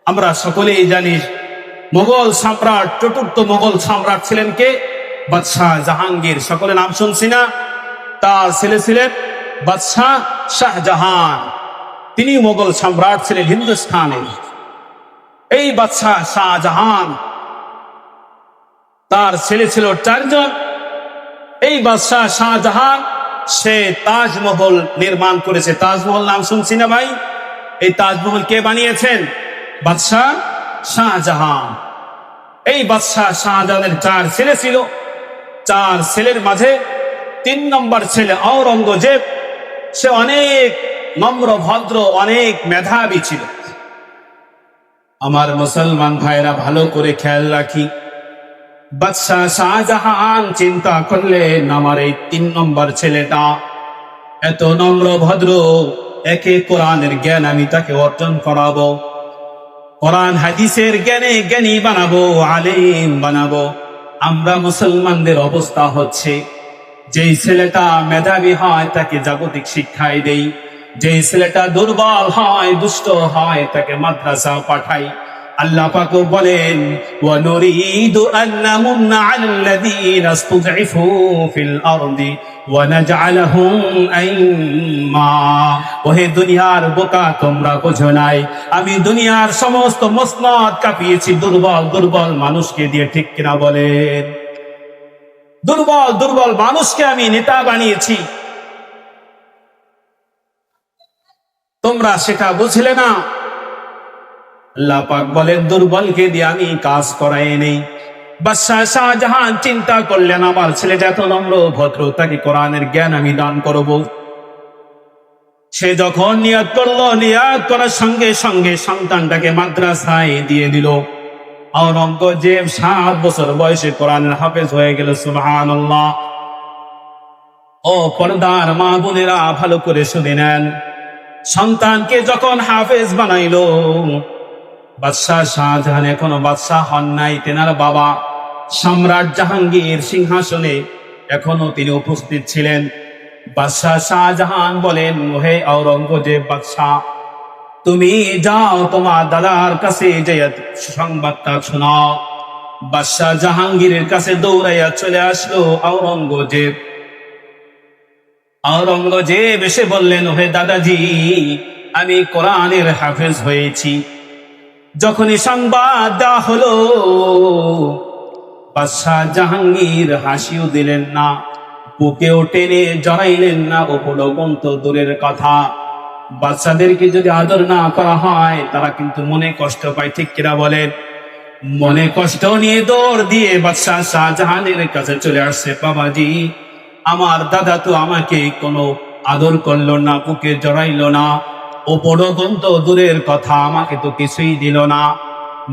আমরা সকলেই জানি মোগল সম্রাট, চতুর্থ মোগল সম্রাট ছিলেন কে? বাদশাহ জাহাঙ্গীর। সকলে নাম শুনছি না? তার ছেলে ছিলেন বাদশাহ শাহজাহান। তিনি মোগল সম্রাট ছিলেন হিন্দুস্তানে। এই বাদশাহ শাহজাহান, তার ছেলে ছিল 4 জন। এই বাদশাহ শাহজাহান সে তাজমহল নির্মাণ করেছে। তাজমহল নাম শুনছি না ভাই? এই তাজমহল কে বানিয়েছেন? বাদশাহ শাহজাহান। এই বাদশাহ শাহজাহানের 4 ছেলে ছিল। 4 ছেলের মাঝে 3 নম্বর ছেলে আওরঙ্গজেব, সে অনেক নম্র ভদ্র, অনেক মেধাবী ছিল। আমার মুসলমান ভাইরা ভালো করে খেয়াল রাখি, বাদশাহ শাহজাহান চিন্তা করলেন আমার এই 3 নম্বর ছেলেটা এত নম্র ভদ্র, একে কোরআনের জ্ঞান আমি তাকে অর্জন করাবো, কোরআন হাদিসের জ্ঞানে জ্ঞানী বানাবো, আলেম বানাবো। আমরা মুসলমানদের অবস্থা হচ্ছে, যেই ছেলেটা মেধাবী হয় তাকে জাগতিক শিক্ষাই দেই, যেই ছেলেটা দুর্বল হয়, দুষ্ট হয়, তাকে মাদ্রাসা পাঠাই। আল্লাহ পাক বলেন ওয়া নুরিদু আন নামুন্না আলাল্লাযীনা ইসতুযইফু ফিল আরদি ওয়া নাজআলাহুম আইম্মা। ওহে দুনিয়ার বোকা, তোমরা বোঝো নাই আমি দুনিয়ার সমস্ত মসনদ কাঁপিয়েছি দুর্বল দুর্বল মানুষকে দিয়ে। ঠিক কিনা বলেন? দুর্বল দুর্বল মানুষকে আমি নেতা বানিয়েছি, তোমরা সেটা বুঝলে না। আল্লাহ পাক বলেন দুর্বলকে দিয়ে আমি কাজ করাই নেই। বাদশাহ শাহজাহান চিন্তা করলেন আমার ছেলেটা এত নম্র ভদ্র, তাকে কোরআনের জ্ঞান আমি দান করব। সে যখন নিয়ত করলো, নিয়ত করার সঙ্গে সঙ্গে সন্তানটাকে মাদ্রাসায় দিয়ে দিল। আওরঙ্গজেব 7 বছর বয়সে কোরআনের হাফেজ হয়ে গেল। সুবহানাল্লাহ। ও পর্দার মা বোনেরা ভালো করে শুনে নেন, সন্তানকে যখন হাফেজ বানাইলো, বাদশাহ শাহজাহান এখনো বাদশাহ হন নাই, তেনার বাবা সম্রাট জাহাঙ্গীর সিংহাসনে এখনো তিনি উপস্থিত ছিলেন। বাদশাহ শাহজাহান বলেন ওহে আওরঙ্গজেব বাদশাহ, তুমি যাও তোমার দাদার কাছে যে সংবাদটা শোনাও। বাদশাহ জাহাঙ্গীরের কাছে দৌড়াইয়া চলে আসলো আওরঙ্গজেব। আওরঙ্গজেব এসে বললেন ওহে দাদাজি, আমি কোরআনের হাফেজ হয়েছি। যখনই সংবাদ দেওয়া হলো, বাদশাহ জাহাঙ্গীর হাসিও দিলেন না, বুকেও টেনে জড়াইলেন না। উপলগন্ত দূরের কথা, বাচ্চাদেরকে যদি আদর না করা হয় তারা কিন্তু মনে কষ্ট পায়। ঠিক কিনা বলেন? মনে কষ্ট নিয়ে দৌড় দিয়ে বাদশাহ শাহজাহানের কাছে চলে আসছে। বাবাজি, আমার দাদা তো আমাকে কোনো আদর করলো না, বুকে জড়াইলো না, উপরগন্ত দূরের কথা আমাকে তো কিছুই দিল না।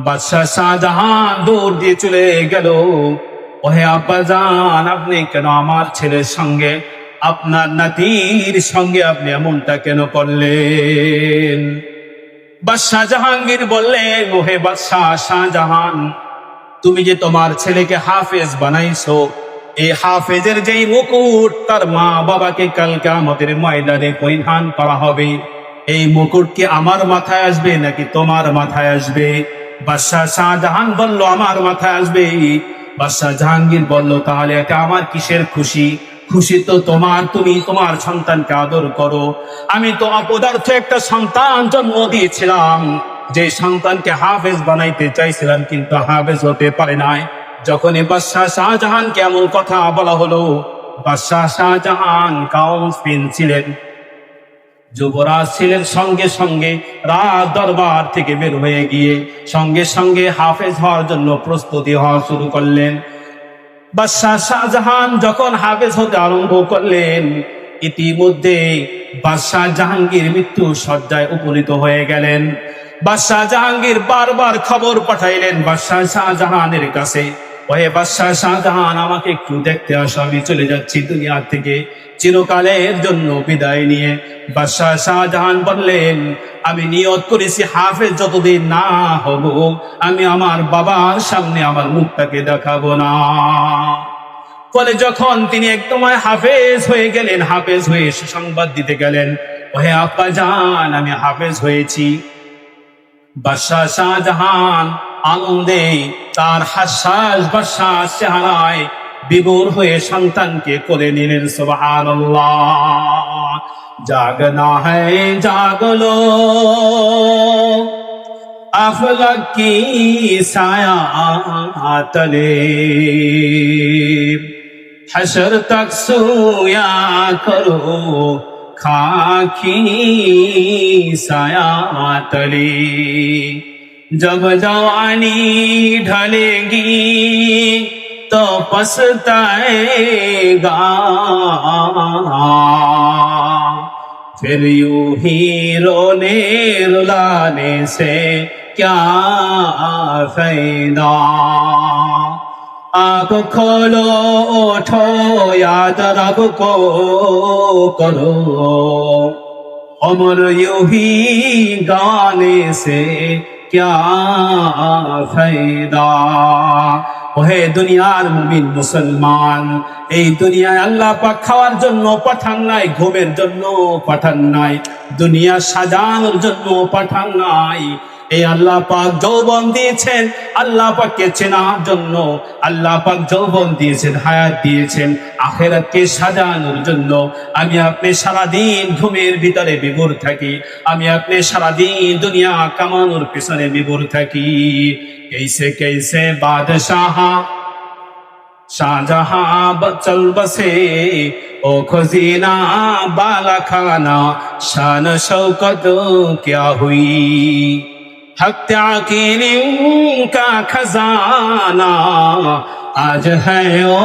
বাদশাহ শাহজাহান দৌড় দিয়ে চলে গেল। ওহে আব্বাজান, আপনি কেন আমার ছেলের সঙ্গে, আপনার নাতির সঙ্গে আপনি এমনটা কেন করলেন? বাদশাহ জাহাঙ্গীর বললেন ওহে বাদশাহ শাহজাহান, তুমি যে তোমার ছেলেকে হাফেজ বানাইছো, এই হাফেজের যেই মুকুট তার মা বাবাকে কালকে আমাদের ময়দানে পরিধান করা হবে, এই মুকুট কি আমার মাথায় আসবে নাকি তোমার মাথায় আসবে? বাদশাহ শাহজাহান বলল আমার মাথায় আসবে। বাদশাহ জাহাঙ্গীর বলল তাহলে এটা আমার কিসের খুশি? খুশি তো তোমার, তুমি তোমার সন্তানকে আদর করো। আমি তো অপদার্থ একটা সন্তান জন্ম দিয়েছিলাম, যে সন্তানকে হাফেজ বানাইতে চাইছিলাম, কিন্তু হাফেজ হতে পারে নাই। যখনই বাদশাহ শাহজাহানকে এমন কথা বলা হলো, বাদশাহ শাহজাহান কাউন্সিল ছিলেন, যুবরাজ ছিলেন, সঙ্গে সঙ্গে রাজ দরবার থেকে বের হয়ে গিয়ে সঙ্গে সঙ্গে হাফেজ হওয়ার জন্য প্রস্তুতি হওয়া শুরু করলেন। বাদশাহ শাহজাহান যখন হাফেজ হতে আরম্ভ করলেন, ইতিমধ্যে বাদশাহ জাহাঙ্গীর মৃত্যু শয্যায় উপনীত হয়ে গেলেন। বাদশাহ জাহাঙ্গীর বারবার খবর পাঠাইলেন বাদশাহ শাহজাহানের কাছে, ওহে বাদশাহ শাহজাহান, আমাকে একটু দেখতে আসো, আমি চলে যাচ্ছি দুনিয়া থেকে চিরকালের জন্য বিদায় নিয়ে। বাদশাহ শাহজাহান বললেন, আমি নিয়ত করেছি হাফেজ যতদিন না হব, আমি আমার বাবার সামনে আমার মুখটাকে দেখাবো না। ফলে যখন তিনি একদম হাফেজ হয়ে গেলেন, হাফেজ হয়ে সুসংবাদ দিতে গেলেন, ওহে আব্বা জান, আমি হাফেজ হয়েছি। বাদশাহ শাহজাহান আনন্দে তার হাস্যাস বাদশাহ চেহারায় বিভোর হয়ে সন্তানকে কোলে নিলেন। সুবহানাল্লাহ। জাগনা হ্যায় জাগলো, আফলাক কি সায়া তলে, हशर तक सोया करो खाकी साया तले, जब जवानी ढलेगी तो पछताएगा, फिर यूं ही रोने रुलाने से क्या फायदा। आँख खोलो उठो याद रब को करो, उम्र यूं ही गाने से क्या फायदा। ওহে দুনিয়ার মুমিন মুসলমান, এই দুনিয়ায় আল্লাহ পাক খাওয়ার জন্য পাঠান নাই, ঘুমের জন্য পাঠান নাই, দুনিয়া সাজানোর জন্য পাঠান নাই। এই আল্লাহ পাক যৌবন দিয়েছেন আল্লাহ পাককে চেনার জন্য, আল্লাহ পাক যৌবন দিয়েছেন, হায়াত দিয়েছেন আখিরাতকে সাজানোর জন্য। আমি আপনি সারাদিন ঘুমের ভিতরে বিভোর থাকি, আমি আপনি সারাদিন দুনিয়া কামানোর পিছনে বিভোর থাকি। कैसे कैसे बादशाह शाहजहां चल बसे, ओ खजीना बाला खाना शान शौकत क्या हुई, हक त्याकीन का खजाना आज है ओ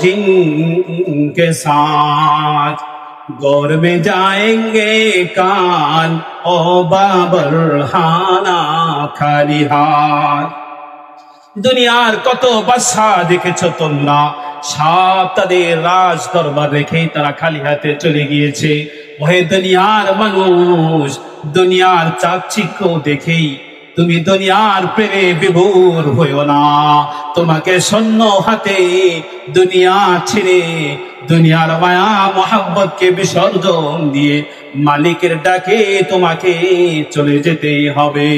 जिनके साथ, गौर में जाएंगे कान ओ बाबर हाना खाली हाथ। দুনিয়ার কত বাদশা দেখেছো তোমরা, সব তাদের রাজ দরবার রেখে তারা খালি হাতে চলে গিয়েছে। ওহে দুনিয়ার মানুষ, দুনিয়ার চাকচিক্য দেখেই তুমি দুনিয়ার প্রেমে বিভোর হইও না। তোমাকে শূন্য হাতে দুনিয়া ছেড়ে দুনিয়ার মায়া মোহাব্বতকে বিসর্জন দিয়ে মালিকের ডাকে তোমাকে চলে যেতে হবে।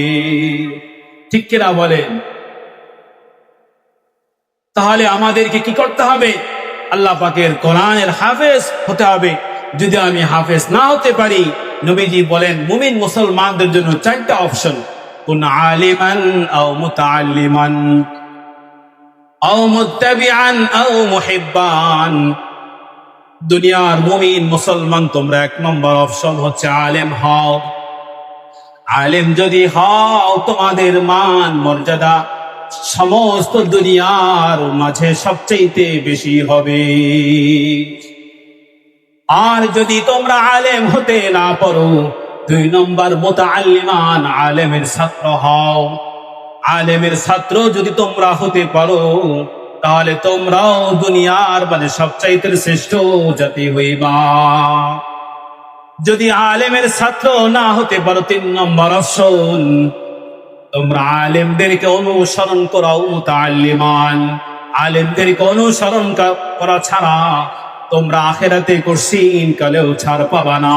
ঠিক কিনা বলেন? তাহলে আমাদেরকে কি করতে হবে? আল্লাহ পাকের কোরআনের হাফেজ হতে হবে। যদি আমি হাফেজ না হতে পারি, নবীজি বলেন মুমিন মুসলমানদের জন্য চারটা অপশন, কুন আলিমান আও মুতাআল্লিমান আও মুত্তাবিআন আও মুহিব্বান। দুনিয়ার মুমিন মুসলমান তোমরা এক নম্বর অপশন হচ্ছে আলেম হও। আলেম যদি হও, তোমাদের মান মর্যাদা সমস্ত দুনিয়ার মাঝে সবচেয়ে বেশি হবে। আর যদি তোমরা আলেম হতে না পারো, দুই নম্বর মুতাআল্লিমান, আলেমের ছাত্র হও। আলেমের ছাত্র যদি তোমরা হতে পারো, তাহলে তোমরাও দুনিয়ার মানে সবচাইতে শ্রেষ্ঠ জাতি হইবা। যদি আলেমের ছাত্র না হতে পারো, তিন নম্বর অপশন, তোমরা আলেমদেরকে অনুসরণ করাও। মুতাআল্লিমান, আলেমদেরকে অনুসরণ করা ছাড়া তোমরা আখিরাতে কঠিন কালেও ছাড় পাবা না।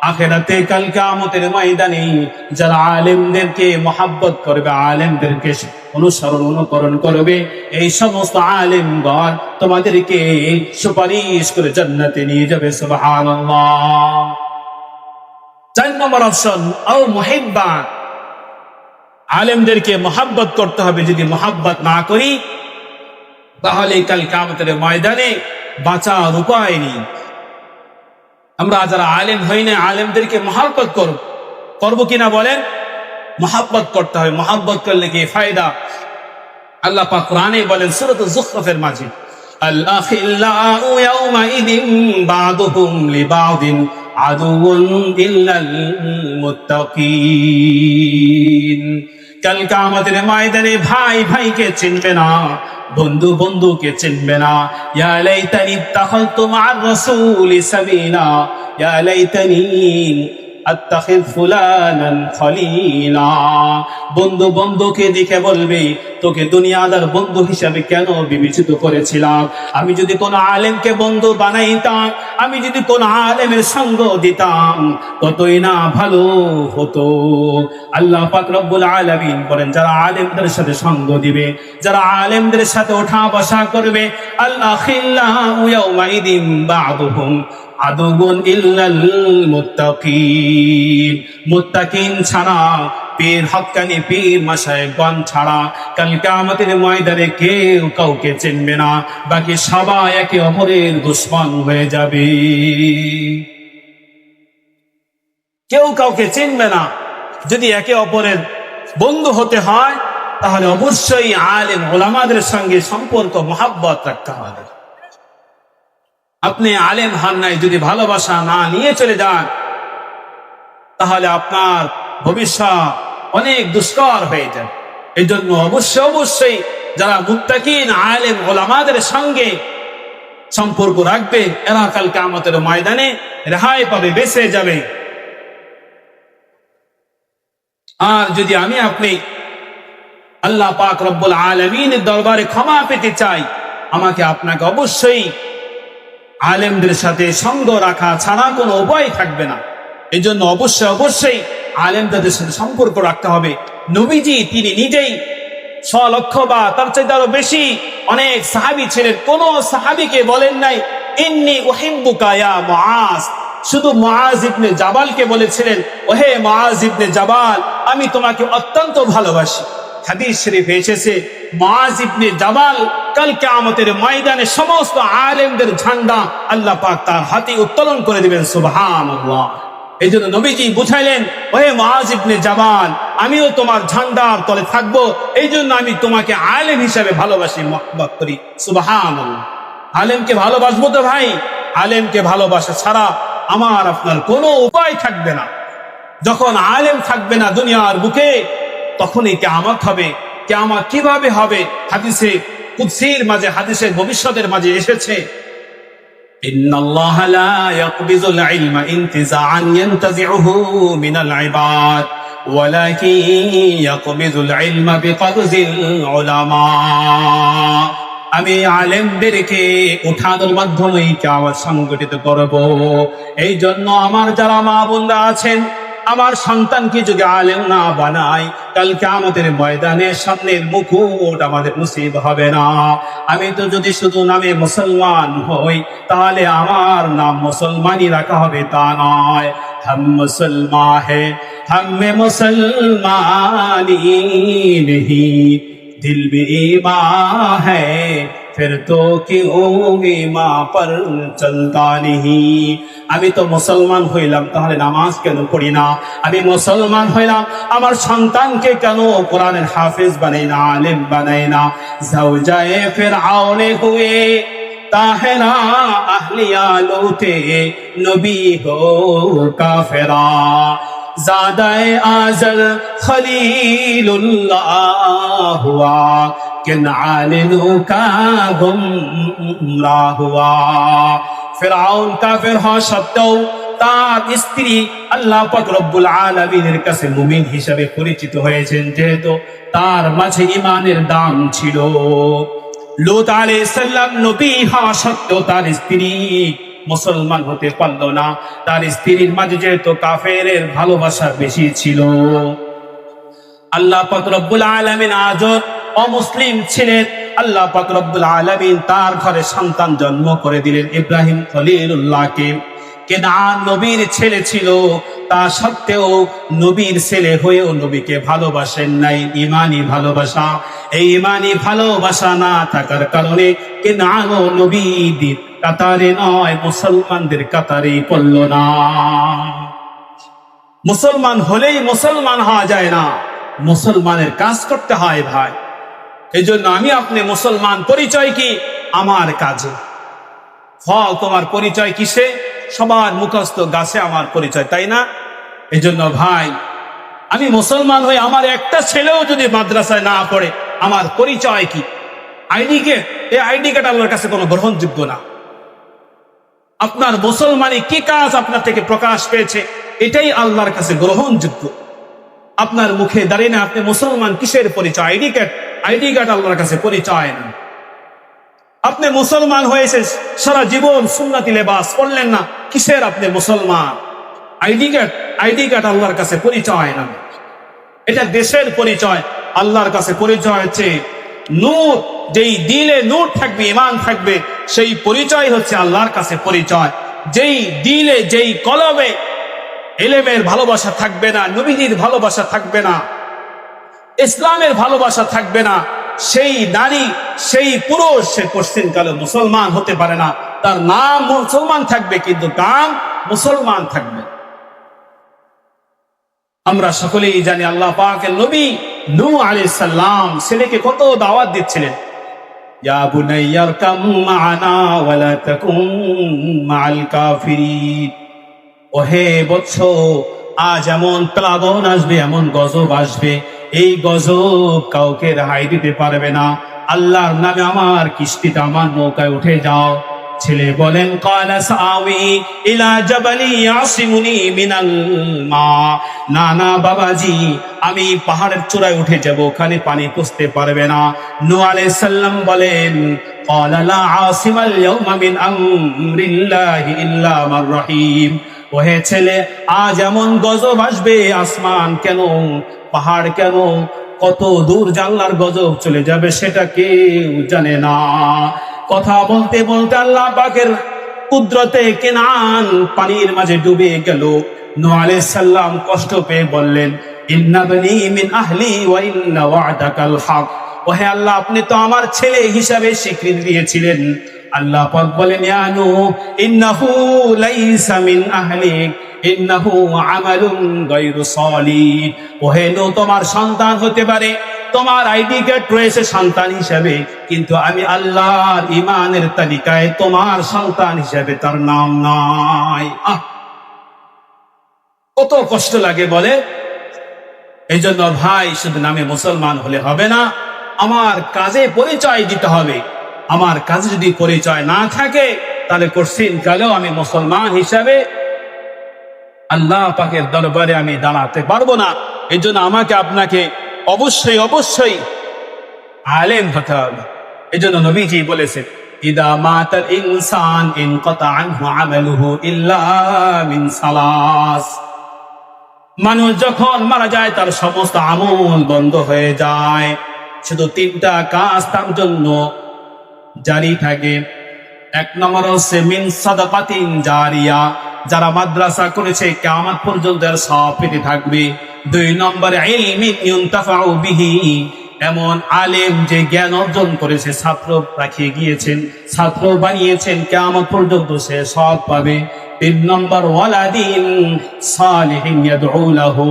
আখিরাতে কাল কিয়ামতের ময়দানে যারা আলেমদেরকে মহব্বত করবে, আলেমদেরকে অনুকরণ করবে, এই সমস্ত আলেমগণ তোমাদেরকে সুপারিশ করে জান্নাতে নিয়ে যাবে। সুবহানাল্লাহ। 4 নম্বর অপশন, আও মুহিব্বান, আলেমদেরকে মহব্বত করতে হবে। যদি মহব্বত না করি, তাহলে কাল কিয়ামতের ময়দানে বাঁচার উপায় নেই। আমরা যারা আলেম হই না, আলেমদেরকে মহব্বত করবো কিনা বলেন? মহব্বত করতে হবে। মহব্বত করলে কি ফায়দা? আল্লাহ পাক কোরআনে বলেন সূরাতুজ যুখরুফের মাঝে, আল আখিল্লাউ ইয়াউমাইদিন বা'দুহুম লিবা'দিন আদুউন ইল্লাল মুত্তাকিন। কাল কিয়ামতের ময়দানে ভাই ভাইকে চিনবে না, বন্ধু বন্ধুকে চিনবে না। ইয়া লাইতানি ইত্তাখাযতু মা'আর রাসূলি সাবিলা, ইয়া লাইতানি আত্তাখিয ফুলানান খলিলা। বন্ধু বন্ধুকে দেখে বলবে, তোকে দুনিয়াদার বন্ধু হিসাবে কেন বিবেচিত করেছিলাম? আমি যদি কোন আলেমকে বন্ধু বানাইতাম, আমি যদি কোন আলেমের সঙ্গ দিতাম, কতই না ভালো হতো। আল্লাহ পাক রব্বুল আলামিন বলেন, যারা আলেমদের সাথে সঙ্গ দিবে, যারা আলেমদের সাথে ওঠা বসা করবে, আল আখিল্লাউ ইয়াউমাইদিন বা'দুহুম আদুউন ইল্লাল মুত্তাকিন। মুত্তাকিন ছাড়া, পীর হক্কানি পীর মাশায়েখগণ ছাড়া কাল কিয়ামতের ময়দানে কেউ কাউকে চিনবে না, বাকি সবাই একে অপরের দুশমন হয়ে যাবে। কেউ কাউকে চিনবে না। যদি একে অপরের বন্ধু হতে হয়, তাহলে অবশ্যই আলেম ওলামাদের সঙ্গে সম্পর্ক মহাব্বত রাখতে হবে। আপনি আলেম হন নাই, যদি ভালোবাসা না নিয়ে চলে যান, তাহলে আপনার ভবিষ্যৎ অনেক দুষ্কর হয়ে যায়। এই জন্য অবশ্যই যারা মুত্তাকিন আলেম ওলামাদের সঙ্গে সম্পর্ক রাখবে, এরা কাল কিয়ামতের ময়দানে রেহাই পাবে, বেঁচে যাবে। আর যদি আমি আপনি আল্লাহ পাক রব্বুল আলামিনের দরবারে ক্ষমা পেতে চাই, আমাকে আপনাকে অবশ্যই আলেমদের সাথে সঙ্গ রাখা ছাড়া কোনো উপায় থাকবে না। এই জন্য অবশ্যই আলেমদের সাথে সম্পর্ক রাখতে হবে। নবীজি তিনি নিজেই 6 লক্ষ বা তার চাইতে আরো বেশি অনেক সাহাবী ছিলেন, কোন সাহাবীকে বলেন নাই ইন্নী উহিব্বুকা ইয়া মুআজ। শুধু মুআজ ইবনে জাবালকে বলেছিলেন, ওহে মুআজ ইবনে জাবাল, আমি তোমাকে অত্যন্ত ভালোবাসি। হাদিস শরীফে এসেছে, মুআজ ইবনে জাবাল কাল কিয়ামতের ময়দানে সমস্ত আলেমদের ঝান্ডা আল্লাহ পাক তার হাতে উত্তোলন করে দিবেন। সুবহানাল্লাহ। এই জন্য নবীজি বুঝাইলেন, ওহে মুআজ ইবনে জাবাল, আমিও তোমার ঝান্ডার তলে থাকবো, এই জন্য আমি তোমাকে আলেম হিসাবে ভালোবাসি, মহব্বত করি। সুবহানাল্লাহ। আলেমকে ভালোবাসবো তো ভাই, আলেমকে ভালোবাসা ছাড়া আমার আপনার কোনো উপায় থাকবে না। যখন আলেম থাকবে না দুনিয়ার বুকে, তখনই কিয়ামত হবে। কিয়ামত কিভাবে হবে? হাদিসে কুদসির মাঝে, হাদিসের ভবিষ্যতের মাঝে এসেছে, ইন্নাল্লাহা লা ইয়াকবিজুল ইলমা ইনতিজাআন ইয়ানতাজিউহু মিনাল ইবাদ ওয়ালাকিন ইয়াকবিজুল ইলমা বিকবজিল উলামা। আমি আলেমদেরকে উঠানোর মাধ্যমে কিয়ামত সংগঠিত করব। এই জন্য আমার যারা মা বোনরা আছেন, আমার সন্তানকে যদি আলেম না বানাই, কাল কিয়ামতের ময়দানে সামনের মুকুট আমাদের নসিব হবে না। আমি তো যদি শুধু নামে মুসলমান হই, তাহলে আমার নাম মুসলমানই রাখা হবে, তা নয়। হাম মুসলমান হে, হামে মুসলমানি নেহি, দিল মে ঈমান है फिर तो क्यों ईमान पर चलता नहीं। আমি তো মুসলমান হইলাম, তাহলে নামাজ কেন পড়ি না? আমি মুসলমান হইলাম, আমার সন্তানকে কেন কোরআনের হাফেজ বানাই না, আলেম বানাই না? জাওজায়ে ফিরআউনে হুয়ে তাহেরা আহলিয়া লুটে, নবী হো কাফেরা। ज़ादाए आज़ल खलीलुल्लाह हुआ, किनानिनु का गुमराह हुआ। ফিরআউন কাফের হওয়া সত্ত্বেও তার স্ত্রী আল্লাহ পাক রব্বুল আলামিনের কাছে মুমিন হিসেবে পরিচিত হয়েছেন, যেহেতু তার মাঝে ঈমানের দাম ছিল। লূত আলাইহিস সালাম নবী হওয়া সত্ত্বেও তার স্ত্রী মুসলমান হতে পারল না। তার স্ত্রীর মাঝে যেহেতু কাফেরের ভালোবাসা বেশি ছিল। আল্লাহ পাক রব্বুল আলামিন আজও অমুসলিম ছিলেন। আল্লাহ পাক রব্বুল আলামিন তার ঘরে সন্তান জন্ম করে দিলেন, ইব্রাহিম খলিলুল্লাহকে। কেনান নবীর ছেলে ছিল, তা সত্ত্বেও নবীর ছেলে হয়েও নবীকে ভালোবাসেন নাই। ইমানি ভালোবাসা, এই ইমানি ভালোবাসা না থাকার কারণে কেনানও নবীদের কাতারে নয়, মুসলমানদের কাতারে পড়ল না। মুসলমান হলেই মুসলমান হওয়া যায় না, মুসলমানের কাজ করতে হয় ভাই। এই জন্য আমি আপনি মুসলমান পরিচয় কি? আমার কাজে। ফল তোমার পরিচয় কিসে? সবার মুখস্থ গাছে আমার পরিচয়, তাই না? এই জন্য ভাই, আমি মুসলমান হয়ে আমার একটা ছেলেও যদি মাদ্রাসায় না পড়ে, আমার পরিচয় কি? ID card. এই আইডি কার্ড আল্লাহর কাছে কোনো গ্রহণযোগ্য না। আপনার মুসলমানি কি কাজ আপনার থেকে প্রকাশ পেয়েছে, এটাই আল্লাহর কাছে গ্রহণযোগ্য। আপনার মুখে দাঁড়িয়ে না আপনি মুসলমান কিসের পরিচয়? ID card. আইডি কার্ড আল্লাহর কাছে পরিচয় না। আপনি মুসলমান হয়েছে, সারা জীবন সুন্নতি লেবাস পড়লেন না, কিসের আপনি মুসলমান? ID card. আইডি কার্ড আল্লাহর কাছে পরিচয় না, এটা দেশের পরিচয়। আল্লাহর কাছে পরিচয় হচ্ছে নূর। যেই দিলে নূর থাকবে, ঈমান থাকবে, সেই পরিচয় হচ্ছে আল্লাহর কাছে পরিচয়। যেই দিলে, যেই কলবে ইলমের ভালোবাসা থাকবে না, নবীজির ভালোবাসা থাকবে না, ইসলামের ভালোবাসা থাকবে না, সেই নারী, সেই পুরুষ, সে পশ্চিমকালে মুসলমান হতে পারে না। তার নাম মুসলমান থাকবে কিন্তু কাম মুসলমান থাকবে। আমরা সকলেই জানি আল্লাহ পাকের নবী নূহ আলাইহিস সালাম ছেলেকে কত দাওয়াত দিচ্ছিলেন, ইয়া বুনাইয়ারকাম মা'ানা ওয়া লা তাকুম মা'আল কাফিরিন। ওহে বৎস, আজ এমন প্লাবন আসবে, এমন গজব আসবে, এই গজব কাউকে রেহাই দিতে পারবে না। আল্লাহর নামে আমার কিস্তিতে, আমার নৌকায় উঠে যাও। ছেলে বলেন, ক্বালা সাআওয়ি ইলা জাবালি ইয়াসিমুনি মিনাল মা। না না বাবাজি, আমি পাহাড়ের চূড়ায় উঠে যাব, ওখানে পানি পৌঁছতে পারবে না। নূহ আলাইহিস সালাম বলেন, ক্বালা লা আসিমাল ইয়াওমা মিন আমরিল্লাহি ইল্লা মান রাহিম। ওহে ছেলে, আজ এমন গজব আসবে, আসমান কেন, পাহাড় কেন, কত দূর জানলার গজব চলে যাবে সেটা কেউ জানে না। কথা বলতে বলতে আল্লাহ পাকের কুদরতে কেনান পানির মাঝে ডুবে গেল। নূহ আলাইহিস সালাম কষ্ট পেয়ে বললেন, ইন্না বনি মিন আহলি ওয়া ইন্না ওয়া'দাকাল হক। ওহে আল্লাহ, আপনি তো আমার ছেলে হিসাবে স্বীকৃতি দিয়েছিলেন। আল্লাহ পাক বলেন, ইয়া নূহ ইন্নাহু লাইসা মিন আহলিক ইন্নাহু আমালুন গায়রু সালিহ। ওহে নূহ, তোমার সন্তান হতে পারে, তোমার আইডি কার্ড রয়েছে সন্তান হিসাবে, কিন্তু আমি আল্লাহর ঈমানের তালিকায় তোমার সন্তান হিসাবে তার নাম নাই। কত কষ্ট লাগে বলে। এই জন্য ভাই, শুধু নামে মুসলমান হলে হবে না, আমার কাজে পরিচয় দিতে হবে। আমার কাজে যদি পরিচয় না থাকে, তাহলে কঠিন কালেও আমি মুসলমান হিসাবে আল্লাহ পাকের দরবারে আমি দাঁড়াতে পারবো না। এই জন্য আমাকে আপনাকে অবশ্যই অবশ্যই আলেম হতে হবে। এই জন্য নবীজি বলেছেন, ইদা মাতাল ইনসান ইনকাতা আনহু আমালুহু ইল্লা মিন সালাস। মানুষ যখন মারা যায়, তার সমস্ত আমল বন্ধ হয়ে যায়, শুধু তিনটা কাজ তার জন্য জারি থাকে। এক নম্বর হচ্ছে মিন সাদাকাতিন জারিয়া, যারা মাদ্রাসা করেছে কিয়ামত পর্যন্ত এর সওয়াব পেতে থাকবে। দুই নম্বরে ইলমিন ইউনতাফাউ বিহি, এমন আলেম যে জ্ঞান অর্জন করেছে, ছাত্র রাখিয়ে গিয়েছেন, ছাত্র বানিয়েছেন, কিয়ামত পর্যন্ত সে সওয়াব পাবে। তিন নম্বর ওয়ালাদিন সালিহিন ইয়াদউ লাহু,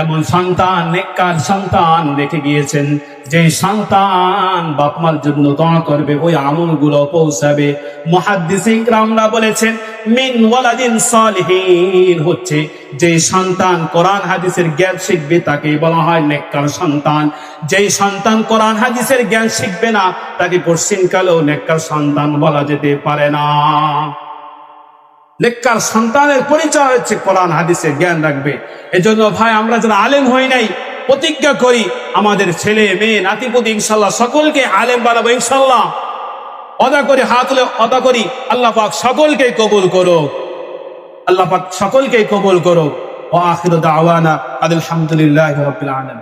এমন সন্তান, নেককার সন্তান রেখে গিয়েছেন, যে সন্তান বাপ মার জন্য দোয়া করবে, ওই আমলগুলো পৌঁছাবে। মুহাদ্দিসিন কিরামরা বলেছেন, মিন ওয়ালাদিন সালিহিন হচ্ছে যে সন্তান কোরআন হাদিসের জ্ঞান শিখবে, তাকে বলা হয় নেককার সন্তান। যেই সন্তান কোরআন হাদিসের জ্ঞান শিখবে না, তাকে পশ্চিমকালেও নেককার সন্তান বলা যেতে পারে না। নেককার সন্তানের পরিচয় হচ্ছে কোরআন হাদিসের জ্ঞান রাখবে। এজন্য ভাই, আমরা যারা আলেম হই নাই, প্রতিজ্ঞা করি আমাদের ছেলে মেয়ে নাতিপুতি ইনশাল্লাহ সকলকে আলেম বানাবো ইনশাল্লাহ। অদা করে হাত তুলে অদা করি, আল্লাহ পাক সকলকে কবুল করো, আল্লাহ পাক সকলকে কবুল করো। ওয়া আখিরু দাওয়ানা আলহামদুলিল্লাহি রাব্বিল আলামিন।